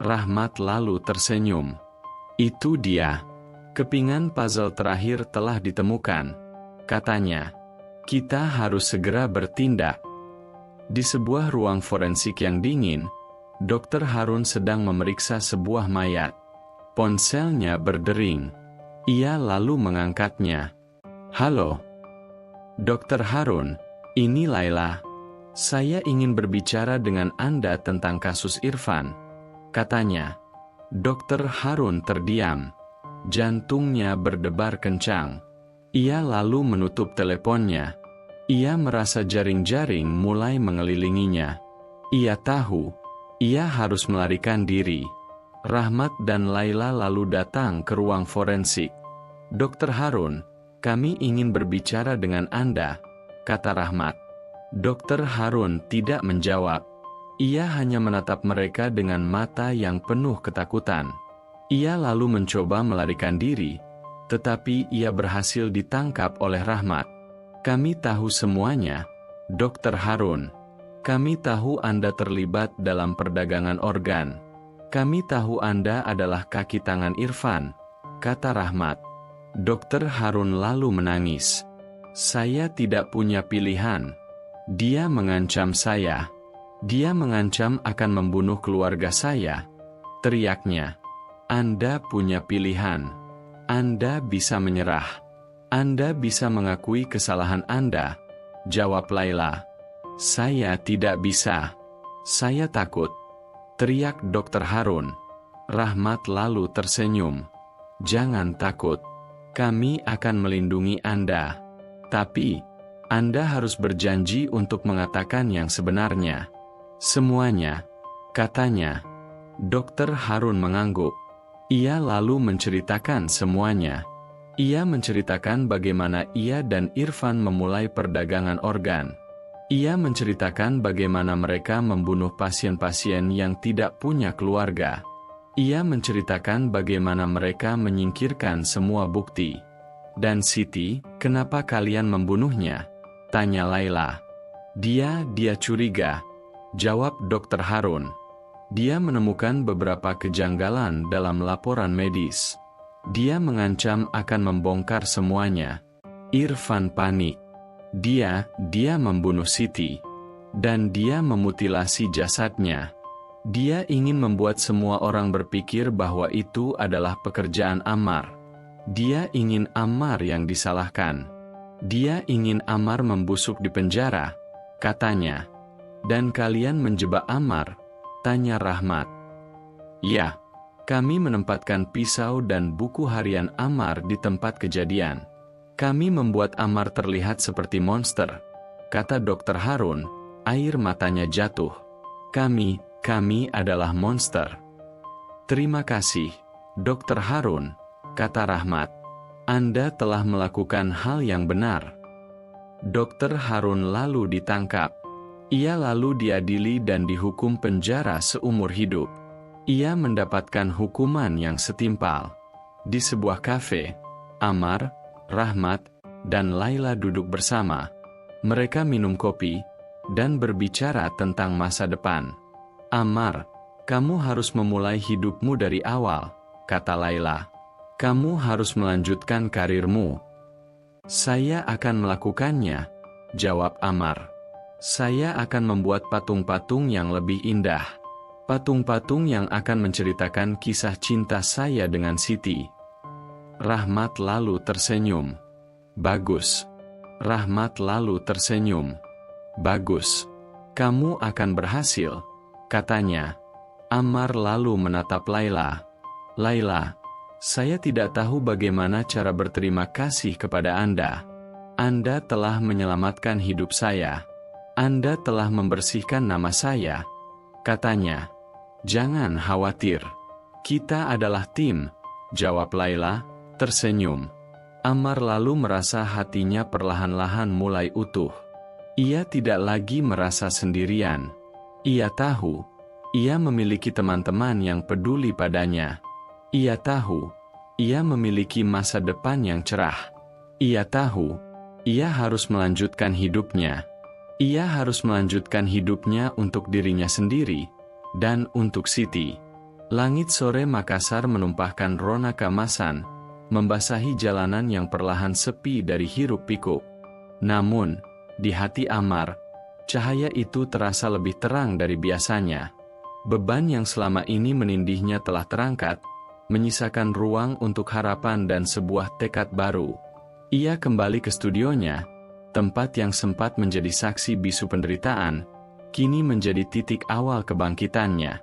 Rahmat lalu tersenyum. Itu dia. Kepingan puzzle terakhir telah ditemukan, katanya. Kita harus segera bertindak. Di sebuah ruang forensik yang dingin, Dokter Harun sedang memeriksa sebuah mayat. Ponselnya berdering. Ia lalu mengangkatnya. Halo. Dokter Harun, ini Laila. Saya ingin berbicara dengan Anda tentang kasus Irfan, katanya. Dokter Harun terdiam. Jantungnya berdebar kencang. Ia lalu menutup teleponnya. Ia merasa jaring-jaring mulai mengelilinginya. Ia tahu, ia harus melarikan diri. Rahmat dan Laila lalu datang ke ruang forensik. Dokter Harun, kami ingin berbicara dengan Anda, kata Rahmat. Dokter Harun tidak menjawab. Ia hanya menatap mereka dengan mata yang penuh ketakutan. Ia lalu mencoba melarikan diri, tetapi ia berhasil ditangkap oleh Rahmat. Kami tahu semuanya, Dokter Harun. Kami tahu Anda terlibat dalam perdagangan organ. Kami tahu Anda adalah kaki tangan Irfan, kata Rahmat. Dokter Harun lalu menangis. Saya tidak punya pilihan. Dia mengancam saya. Dia mengancam akan membunuh keluarga saya. Teriaknya. Anda punya pilihan. Anda bisa menyerah. Anda bisa mengakui kesalahan Anda, jawab Laila. Saya tidak bisa. Saya takut, teriak Dokter Harun. Rahmat lalu tersenyum. Jangan takut. Kami akan melindungi Anda. Tapi, Anda harus berjanji untuk mengatakan yang sebenarnya. Semuanya, katanya. Dokter Harun mengangguk. Ia lalu menceritakan semuanya. Ia menceritakan bagaimana ia dan Irfan memulai perdagangan organ. Ia menceritakan bagaimana mereka membunuh pasien-pasien yang tidak punya keluarga. Ia menceritakan bagaimana mereka menyingkirkan semua bukti. Dan Siti, kenapa kalian membunuhnya? Tanya Laila. Dia curiga, jawab Dokter Harun. Dia menemukan beberapa kejanggalan dalam laporan medis. Dia mengancam akan membongkar semuanya. Irfan panik. Dia membunuh Siti. Dan dia memutilasi jasadnya. Dia ingin membuat semua orang berpikir bahwa itu adalah pekerjaan Ammar. Dia ingin Ammar yang disalahkan. Dia ingin Ammar membusuk di penjara, katanya. Dan kalian menjebak Ammar? Tanya Rahmat. Ya. Kami menempatkan pisau dan buku harian Ammar di tempat kejadian. Kami membuat Ammar terlihat seperti monster, kata Dokter Harun, air matanya jatuh. Kami adalah monster. Terima kasih, Dokter Harun, kata Rahmat. Anda telah melakukan hal yang benar. Dokter Harun lalu ditangkap. Ia lalu diadili dan dihukum penjara seumur hidup. Ia mendapatkan hukuman yang setimpal. Di sebuah kafe, Ammar, Rahmat, dan Laila duduk bersama. Mereka minum kopi dan berbicara tentang masa depan. Ammar, kamu harus memulai hidupmu dari awal, kata Laila. Kamu harus melanjutkan karirmu. Saya akan melakukannya, jawab Ammar. Saya akan membuat patung-patung yang lebih indah. Patung-patung yang akan menceritakan kisah cinta saya dengan Siti. Rahmat lalu tersenyum. Bagus. Rahmat lalu tersenyum. Bagus. Kamu akan berhasil, katanya. Ammar lalu menatap Laila. Laila, saya tidak tahu bagaimana cara berterima kasih kepada Anda. Anda telah menyelamatkan hidup saya. Anda telah membersihkan nama saya, katanya. Jangan khawatir. Kita adalah tim, jawab Laila, tersenyum. Ammar lalu merasa hatinya perlahan-lahan mulai utuh. Ia tidak lagi merasa sendirian. Ia tahu, ia memiliki teman-teman yang peduli padanya. Ia tahu, ia memiliki masa depan yang cerah. Ia tahu, ia harus melanjutkan hidupnya. Ia harus melanjutkan hidupnya untuk dirinya sendiri, dan untuk Siti. Langit sore Makassar menumpahkan rona keemasan, membasahi jalanan yang perlahan sepi dari hiruk-pikuk. Namun, di hati Ammar, cahaya itu terasa lebih terang dari biasanya. Beban yang selama ini menindihnya telah terangkat, menyisakan ruang untuk harapan dan sebuah tekad baru. Ia kembali ke studionya, tempat yang sempat menjadi saksi bisu penderitaan, kini menjadi titik awal kebangkitannya.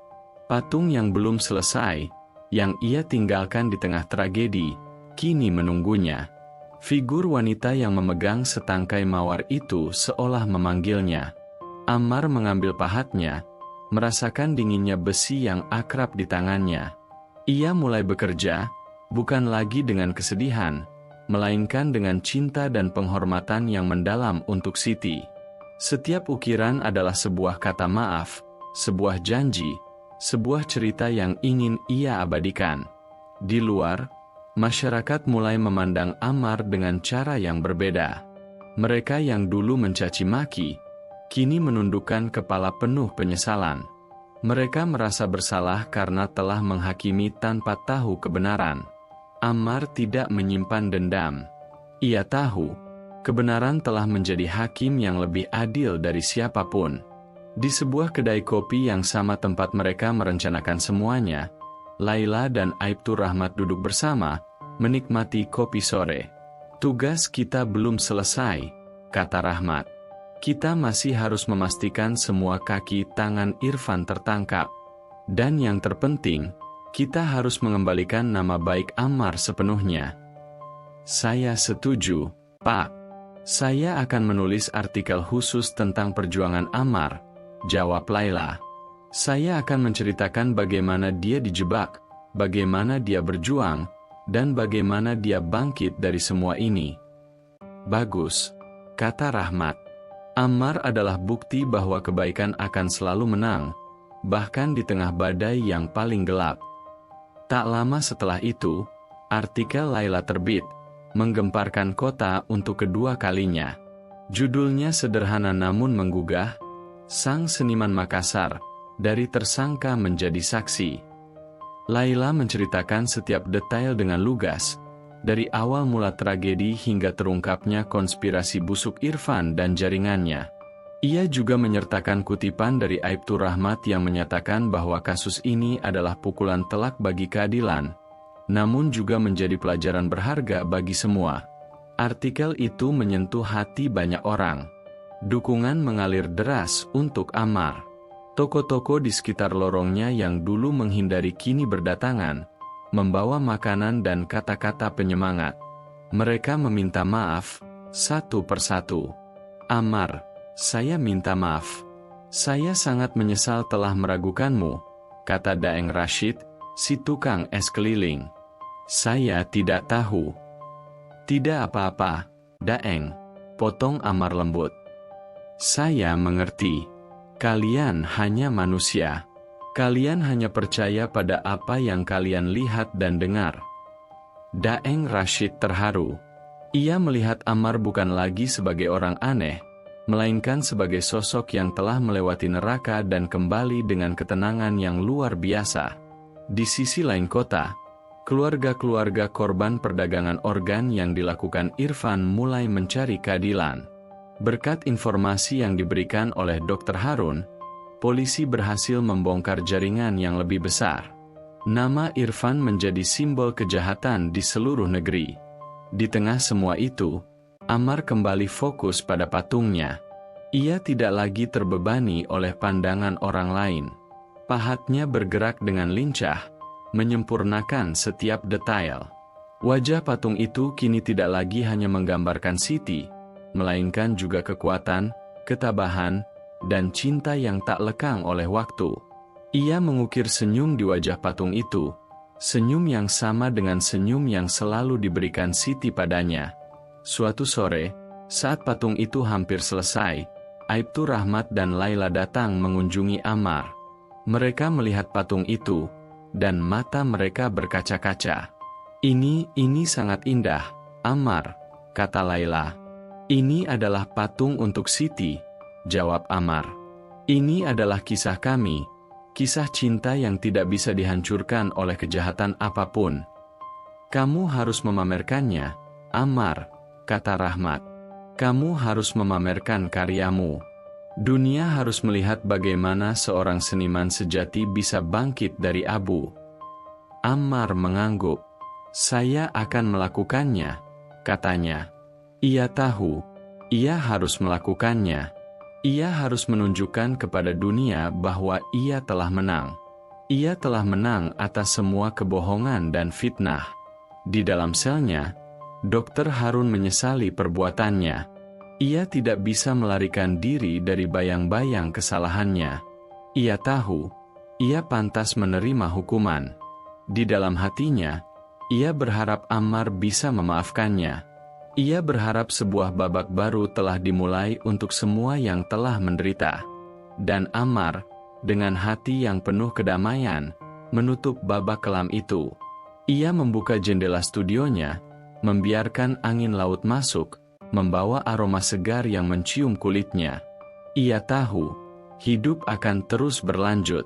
Patung yang belum selesai, yang ia tinggalkan di tengah tragedi, kini menunggunya. Figur wanita yang memegang setangkai mawar itu seolah memanggilnya. Ammar mengambil pahatnya, merasakan dinginnya besi yang akrab di tangannya. Ia mulai bekerja, bukan lagi dengan kesedihan, melainkan dengan cinta dan penghormatan yang mendalam untuk Siti. Setiap ukiran adalah sebuah kata maaf, sebuah janji, sebuah cerita yang ingin ia abadikan. Di luar, masyarakat mulai memandang Ammar dengan cara yang berbeda. Mereka yang dulu mencaci maki, kini menundukkan kepala penuh penyesalan. Mereka merasa bersalah karena telah menghakimi tanpa tahu kebenaran. Ammar tidak menyimpan dendam. Ia tahu, kebenaran telah menjadi hakim yang lebih adil dari siapapun. Di sebuah kedai kopi yang sama tempat mereka merencanakan semuanya, Laila dan Aibtur Rahmat duduk bersama, menikmati kopi sore. Tugas kita belum selesai, kata Rahmat. Kita masih harus memastikan semua kaki tangan Irfan tertangkap. Dan yang terpenting, kita harus mengembalikan nama baik Ammar sepenuhnya. Saya setuju, Pak. Saya akan menulis artikel khusus tentang perjuangan Ammar, jawab Laila. Saya akan menceritakan bagaimana dia dijebak, bagaimana dia berjuang, dan bagaimana dia bangkit dari semua ini. Bagus, kata Rahmat. Ammar adalah bukti bahwa kebaikan akan selalu menang, bahkan di tengah badai yang paling gelap. Tak lama setelah itu, artikel Laila terbit, menggemparkan kota untuk kedua kalinya. Judulnya sederhana namun menggugah, Sang Seniman Makassar, dari tersangka menjadi saksi. Laila menceritakan setiap detail dengan lugas, dari awal mula tragedi hingga terungkapnya konspirasi busuk Irfan dan jaringannya. Ia juga menyertakan kutipan dari Aibtur Rahmat yang menyatakan bahwa kasus ini adalah pukulan telak bagi keadilan, namun juga menjadi pelajaran berharga bagi semua. Artikel itu menyentuh hati banyak orang. Dukungan mengalir deras untuk Ammar. Toko-toko di sekitar lorongnya yang dulu menghindari kini berdatangan, membawa makanan dan kata-kata penyemangat. Mereka meminta maaf, satu persatu. Ammar, saya minta maaf. Saya sangat menyesal telah meragukanmu, kata Daeng Rashid, si tukang es keliling. Saya tidak tahu. Tidak apa-apa, Daeng, potong Ammar lembut. Saya mengerti. Kalian hanya manusia. Kalian hanya percaya pada apa yang kalian lihat dan dengar. Daeng Rashid terharu. Ia melihat Ammar bukan lagi sebagai orang aneh, melainkan sebagai sosok yang telah melewati neraka dan kembali dengan ketenangan yang luar biasa. Di sisi lain kota, keluarga-keluarga korban perdagangan organ yang dilakukan Irfan mulai mencari keadilan. Berkat informasi yang diberikan oleh Dr. Harun, polisi berhasil membongkar jaringan yang lebih besar. Nama Irfan menjadi simbol kejahatan di seluruh negeri. Di tengah semua itu, Ammar kembali fokus pada patungnya. Ia tidak lagi terbebani oleh pandangan orang lain. Pahatnya bergerak dengan lincah, menyempurnakan setiap detail. Wajah patung itu kini tidak lagi hanya menggambarkan Siti, melainkan juga kekuatan, ketabahan, dan cinta yang tak lekang oleh waktu. Ia mengukir senyum di wajah patung itu, senyum yang sama dengan senyum yang selalu diberikan Siti padanya. Suatu sore, saat patung itu hampir selesai, Aibtu Rahmat dan Laila datang mengunjungi Ammar. Mereka melihat patung itu, dan mata mereka berkaca-kaca. Ini sangat indah, Ammar," kata Laila. "Ini adalah patung untuk Siti," jawab Ammar. "Ini adalah kisah kami, kisah cinta yang tidak bisa dihancurkan oleh kejahatan apapun." "Kamu harus memamerkannya, Ammar," kata Rahmat. "Kamu harus memamerkan karyamu. Dunia harus melihat bagaimana seorang seniman sejati bisa bangkit dari abu." Ammar mengangguk. "Saya akan melakukannya," katanya. Ia tahu, ia harus melakukannya. Ia harus menunjukkan kepada dunia bahwa ia telah menang. Ia telah menang atas semua kebohongan dan fitnah. Di dalam selnya, Dr. Harun menyesali perbuatannya. Ia tidak bisa melarikan diri dari bayang-bayang kesalahannya. Ia tahu, ia pantas menerima hukuman. Di dalam hatinya, ia berharap Ammar bisa memaafkannya. Ia berharap sebuah babak baru telah dimulai untuk semua yang telah menderita. Dan Ammar, dengan hati yang penuh kedamaian, menutup babak kelam itu. Ia membuka jendela studionya, membiarkan angin laut masuk, membawa aroma segar yang mencium kulitnya. Ia tahu, hidup akan terus berlanjut.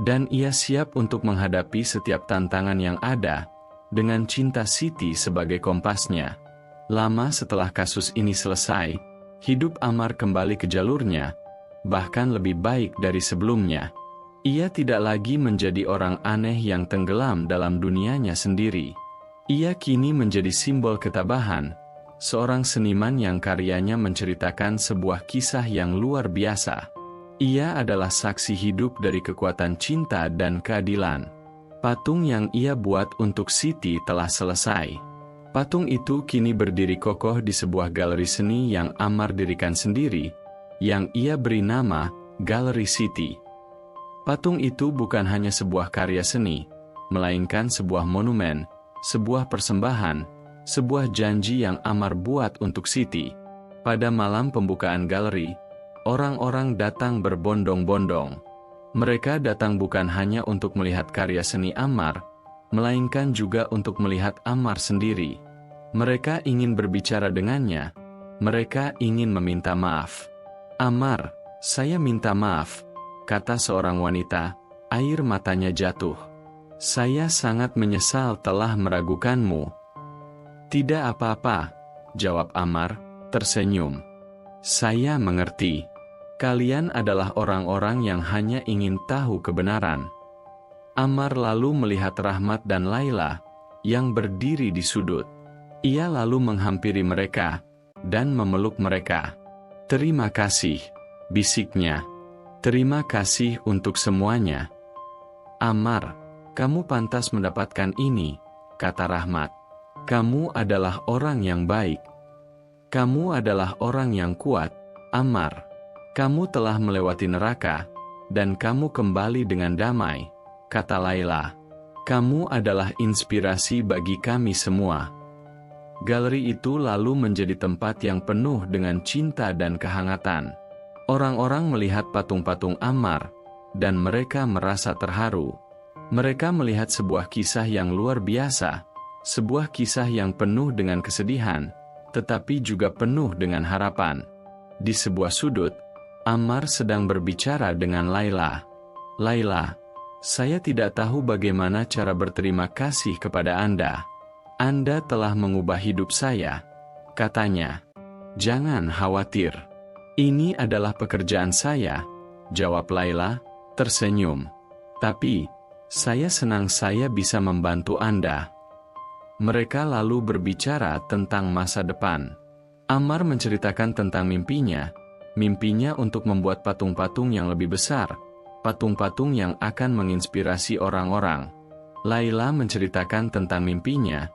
Dan ia siap untuk menghadapi setiap tantangan yang ada, dengan cinta Siti sebagai kompasnya. Lama setelah kasus ini selesai, hidup Ammar kembali ke jalurnya, bahkan lebih baik dari sebelumnya. Ia tidak lagi menjadi orang aneh yang tenggelam dalam dunianya sendiri. Ia kini menjadi simbol ketabahan, seorang seniman yang karyanya menceritakan sebuah kisah yang luar biasa. Ia adalah saksi hidup dari kekuatan cinta dan keadilan. Patung yang ia buat untuk Siti telah selesai. Patung itu kini berdiri kokoh di sebuah galeri seni yang Ammar dirikan sendiri, yang ia beri nama Galeri Siti. Patung itu bukan hanya sebuah karya seni, melainkan sebuah monumen, sebuah persembahan, sebuah janji yang Ammar buat untuk Siti. Pada malam pembukaan galeri, orang-orang datang berbondong-bondong. Mereka datang bukan hanya untuk melihat karya seni Ammar, melainkan juga untuk melihat Ammar sendiri. Mereka ingin berbicara dengannya. Mereka ingin meminta maaf. "Ammar, saya minta maaf," kata seorang wanita, air matanya jatuh. "Saya sangat menyesal telah meragukanmu." "Tidak apa-apa," jawab Ammar, tersenyum. "Saya mengerti. Kalian adalah orang-orang yang hanya ingin tahu kebenaran." Ammar lalu melihat Rahmat dan Laila, yang berdiri di sudut. Ia lalu menghampiri mereka, dan memeluk mereka. "Terima kasih," bisiknya. "Terima kasih untuk semuanya." "Ammar, kamu pantas mendapatkan ini," kata Rahmat. "Kamu adalah orang yang baik. Kamu adalah orang yang kuat, Ammar. Kamu telah melewati neraka, dan kamu kembali dengan damai," kata Laila. "Kamu adalah inspirasi bagi kami semua." Galeri itu lalu menjadi tempat yang penuh dengan cinta dan kehangatan. Orang-orang melihat patung-patung Ammar, dan mereka merasa terharu. Mereka melihat sebuah kisah yang luar biasa, sebuah kisah yang penuh dengan kesedihan, tetapi juga penuh dengan harapan. Di sebuah sudut, Ammar sedang berbicara dengan Laila. "Laila, saya tidak tahu bagaimana cara berterima kasih kepada Anda. Anda telah mengubah hidup saya," katanya. "Jangan khawatir. Ini adalah pekerjaan saya, jawab Laila, tersenyum. Tapi, saya senang saya bisa membantu Anda. Mereka lalu berbicara tentang masa depan. Ammar menceritakan tentang mimpinya untuk membuat patung-patung yang lebih besar, patung-patung yang akan menginspirasi orang-orang. Laila menceritakan tentang mimpinya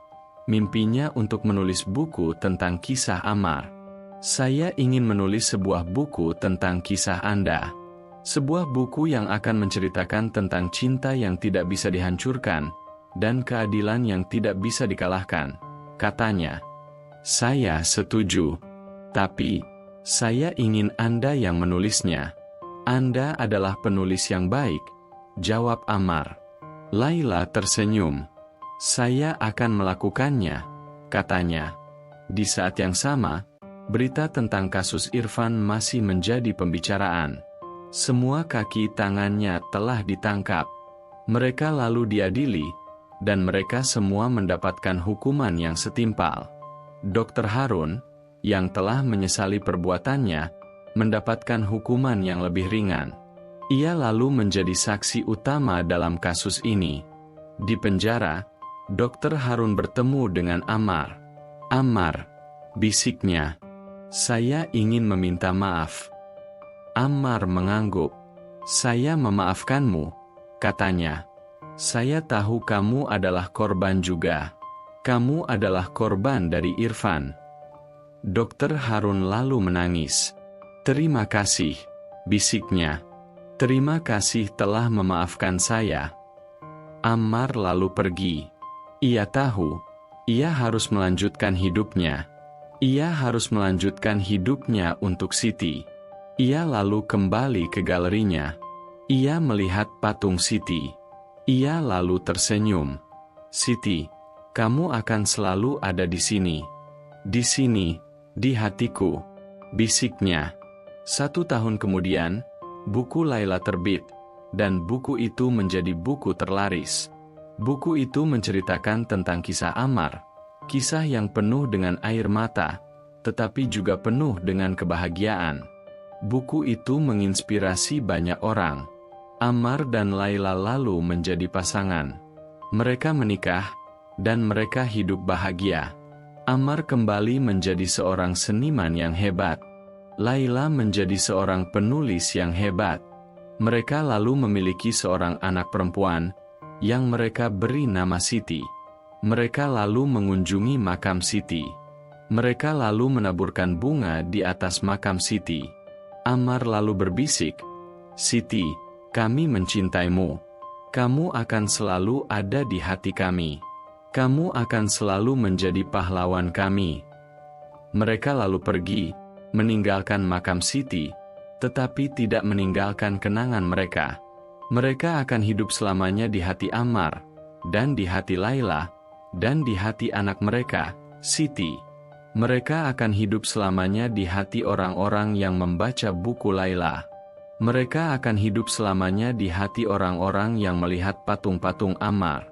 untuk menulis buku tentang kisah Ammar. Saya ingin menulis sebuah buku tentang kisah Anda. Sebuah buku yang akan menceritakan tentang cinta yang tidak bisa dihancurkan, dan keadilan yang tidak bisa dikalahkan, katanya. Saya setuju. Tapi, saya ingin Anda yang menulisnya. Anda adalah penulis yang baik, jawab Ammar. Laila tersenyum. Saya akan melakukannya, katanya. Di saat yang sama, berita tentang kasus Irfan masih menjadi pembicaraan. Semua kaki tangannya telah ditangkap. Mereka lalu diadili, dan mereka semua mendapatkan hukuman yang setimpal. Dr. Harun, yang telah menyesali perbuatannya, mendapatkan hukuman yang lebih ringan. Ia lalu menjadi saksi utama dalam kasus ini. Di penjara, Dr. Harun bertemu dengan Ammar. Ammar, bisiknya, saya ingin meminta maaf. Ammar mengangguk. Saya memaafkanmu, katanya. Saya tahu kamu adalah korban juga. Kamu adalah korban dari Irfan. Dr. Harun lalu menangis. Terima kasih, bisiknya. Terima kasih telah memaafkan saya. Ammar lalu pergi. Ia tahu, ia harus melanjutkan hidupnya. Ia harus melanjutkan hidupnya untuk Siti. Ia lalu kembali ke galerinya. Ia melihat patung Siti. Ia lalu tersenyum. Siti, kamu akan selalu ada di sini. Di sini, di hatiku, bisiknya. 1 tahun kemudian, buku Laila terbit, dan buku itu menjadi buku terlaris. Buku itu menceritakan tentang kisah Ammar, kisah yang penuh dengan air mata, tetapi juga penuh dengan kebahagiaan. Buku itu menginspirasi banyak orang. Ammar dan Laila lalu menjadi pasangan. Mereka menikah, dan mereka hidup bahagia. Ammar kembali menjadi seorang seniman yang hebat. Laila menjadi seorang penulis yang hebat. Mereka lalu memiliki seorang anak perempuan, yang mereka beri nama Siti. Mereka lalu mengunjungi makam Siti. Mereka lalu menaburkan bunga di atas makam Siti. Ammar lalu berbisik, Siti, kami mencintaimu. Kamu akan selalu ada di hati kami. Kamu akan selalu menjadi pahlawan kami. Mereka lalu pergi, meninggalkan makam Siti, tetapi tidak meninggalkan kenangan mereka. Mereka akan hidup selamanya di hati Ammar, dan di hati Laila, dan di hati anak mereka, Siti. Mereka akan hidup selamanya di hati orang-orang yang membaca buku Laila. Mereka akan hidup selamanya di hati orang-orang yang melihat patung-patung Ammar.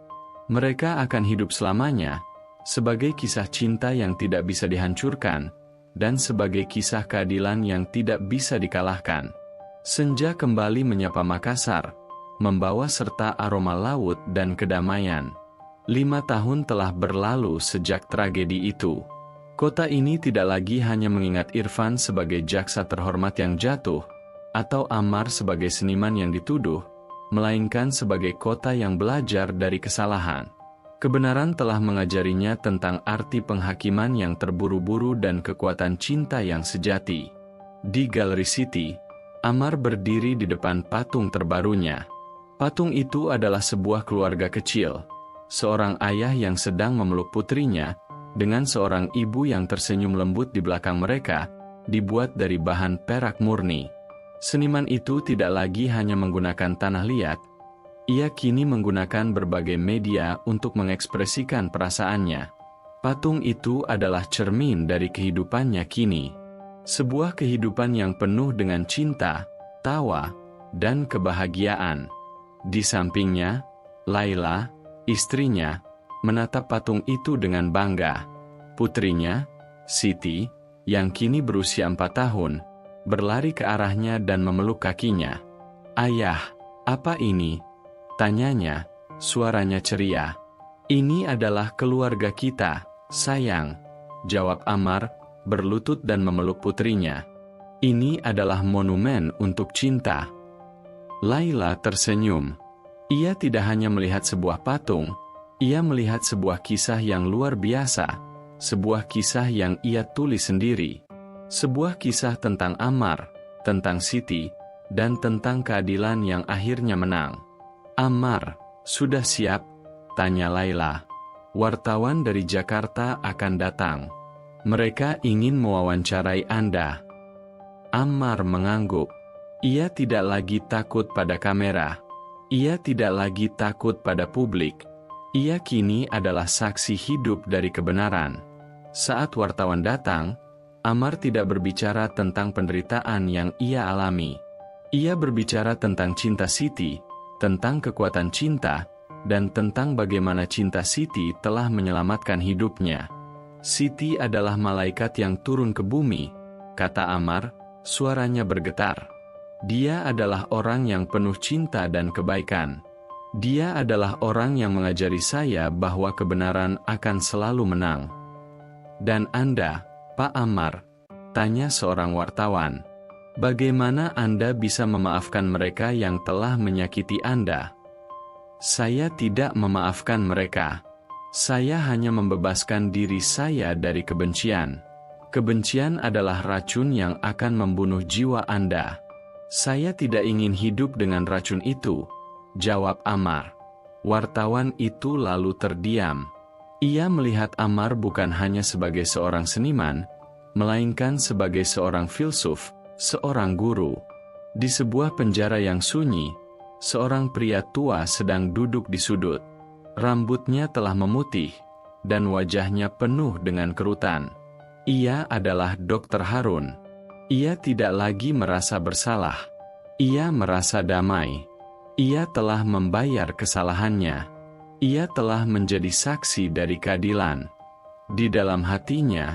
Mereka akan hidup selamanya sebagai kisah cinta yang tidak bisa dihancurkan, dan sebagai kisah keadilan yang tidak bisa dikalahkan. Senja kembali menyapa Makassar, membawa serta aroma laut dan kedamaian. 5 tahun telah berlalu sejak tragedi itu. Kota ini tidak lagi hanya mengingat Irfan sebagai jaksa terhormat yang jatuh, atau Ammar sebagai seniman yang dituduh, melainkan sebagai kota yang belajar dari kesalahan. Kebenaran telah mengajarinya tentang arti penghakiman yang terburu-buru dan kekuatan cinta yang sejati. Di Galeri Siti, Ammar berdiri di depan patung terbarunya. Patung itu adalah sebuah keluarga kecil, seorang ayah yang sedang memeluk putrinya, dengan seorang ibu yang tersenyum lembut di belakang mereka, dibuat dari bahan perak murni. Seniman itu tidak lagi hanya menggunakan tanah liat, ia kini menggunakan berbagai media untuk mengekspresikan perasaannya. Patung itu adalah cermin dari kehidupannya kini. Sebuah kehidupan yang penuh dengan cinta, tawa, dan kebahagiaan. Di sampingnya, Laila, istrinya, menatap patung itu dengan bangga. Putrinya, Siti, yang kini berusia 4 tahun, berlari ke arahnya dan memeluk kakinya. "Ayah, apa ini?" tanyanya, suaranya ceria. "Ini adalah keluarga kita, sayang," jawab Ammar, berlutut dan memeluk putrinya. "Ini adalah monumen untuk cinta." Laila tersenyum. Ia tidak hanya melihat sebuah patung, ia melihat sebuah kisah yang luar biasa, sebuah kisah yang ia tulis sendiri. Sebuah kisah tentang Ammar, tentang Siti, dan tentang keadilan yang akhirnya menang. "Ammar, sudah siap?" tanya Laila. "Wartawan dari Jakarta akan datang. Mereka ingin mewawancarai Anda." Ammar mengangguk. Ia tidak lagi takut pada kamera. Ia tidak lagi takut pada publik. Ia kini adalah saksi hidup dari kebenaran. Saat wartawan datang, Ammar tidak berbicara tentang penderitaan yang ia alami. Ia berbicara tentang cinta Siti, tentang kekuatan cinta, dan tentang bagaimana cinta Siti telah menyelamatkan hidupnya. "Siti adalah malaikat yang turun ke bumi," kata Ammar, suaranya bergetar. "Dia adalah orang yang penuh cinta dan kebaikan. Dia adalah orang yang mengajari saya bahwa kebenaran akan selalu menang." "Dan Anda, Pak Ammar?" tanya seorang wartawan. "Bagaimana Anda bisa memaafkan mereka yang telah menyakiti Anda?" "Saya tidak memaafkan mereka. Saya hanya membebaskan diri saya dari kebencian. Kebencian adalah racun yang akan membunuh jiwa Anda. Saya tidak ingin hidup dengan racun itu," jawab Ammar. Wartawan itu lalu terdiam. Ia melihat Ammar bukan hanya sebagai seorang seniman, melainkan sebagai seorang filsuf, seorang guru. Di sebuah penjara yang sunyi, seorang pria tua sedang duduk di sudut. Rambutnya telah memutih, dan wajahnya penuh dengan kerutan. Ia adalah Dr. Harun. Ia tidak lagi merasa bersalah. Ia merasa damai. Ia telah membayar kesalahannya. Ia telah menjadi saksi dari keadilan. Di dalam hatinya,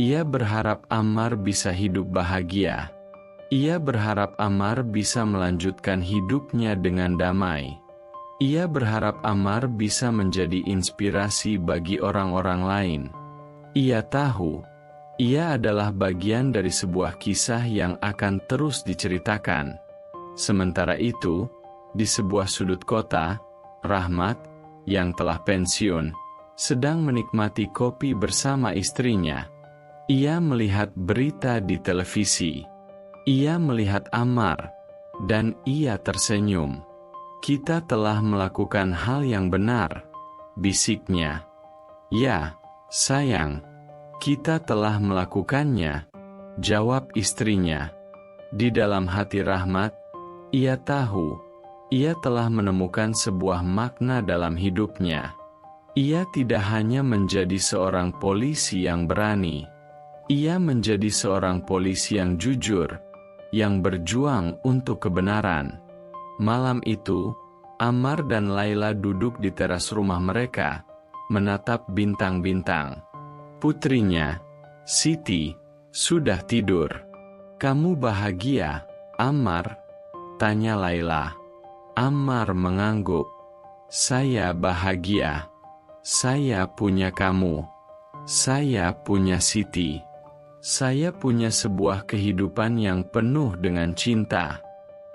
ia berharap Ammar bisa hidup bahagia. Ia berharap Ammar bisa melanjutkan hidupnya dengan damai. Ia berharap Ammar bisa menjadi inspirasi bagi orang-orang lain. Ia tahu, ia adalah bagian dari sebuah kisah yang akan terus diceritakan. Sementara itu, di sebuah sudut kota, Rahmat, yang telah pensiun, sedang menikmati kopi bersama istrinya. Ia melihat berita di televisi. Ia melihat Ammar, dan ia tersenyum. "Kita telah melakukan hal yang benar," bisiknya. "Ya, sayang. Kita telah melakukannya," jawab istrinya. Di dalam hati Rahmat, ia tahu, ia telah menemukan sebuah makna dalam hidupnya. Ia tidak hanya menjadi seorang polisi yang berani. Ia menjadi seorang polisi yang jujur, yang berjuang untuk kebenaran. Malam itu, Ammar dan Laila duduk di teras rumah mereka, menatap bintang-bintang. Putrinya, Siti, sudah tidur. "Kamu bahagia, Ammar?" tanya Laila. Ammar mengangguk. "Saya bahagia. Saya punya kamu. Saya punya Siti. Saya punya sebuah kehidupan yang penuh dengan cinta.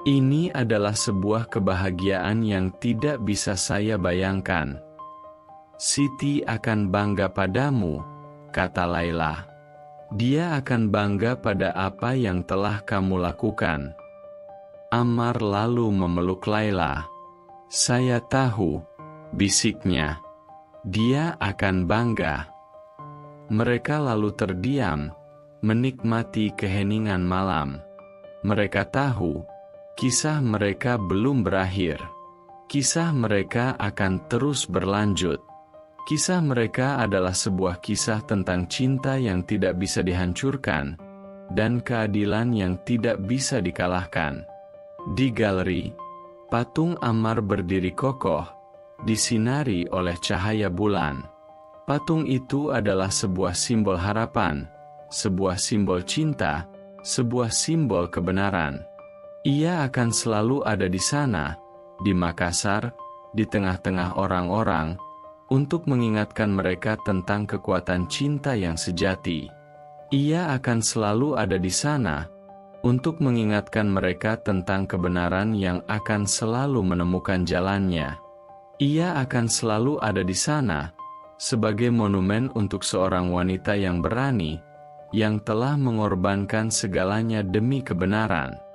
Ini adalah sebuah kebahagiaan yang tidak bisa saya bayangkan." "Siti akan bangga padamu," kata Laila. "Dia akan bangga pada apa yang telah kamu lakukan." Ammar lalu memeluk Laila. "Saya tahu," bisiknya. "Dia akan bangga." Mereka lalu terdiam, menikmati keheningan malam. Mereka tahu, kisah mereka belum berakhir. Kisah mereka akan terus berlanjut. Kisah mereka adalah sebuah kisah tentang cinta yang tidak bisa dihancurkan, dan keadilan yang tidak bisa dikalahkan. Di galeri, patung Ammar berdiri kokoh, disinari oleh cahaya bulan. Patung itu adalah sebuah simbol harapan, sebuah simbol cinta, sebuah simbol kebenaran. Ia akan selalu ada di sana, di Makassar, di tengah-tengah orang-orang, untuk mengingatkan mereka tentang kekuatan cinta yang sejati. Ia akan selalu ada di sana, untuk mengingatkan mereka tentang kebenaran yang akan selalu menemukan jalannya. Ia akan selalu ada di sana, sebagai monumen untuk seorang wanita yang berani, yang telah mengorbankan segalanya demi kebenaran.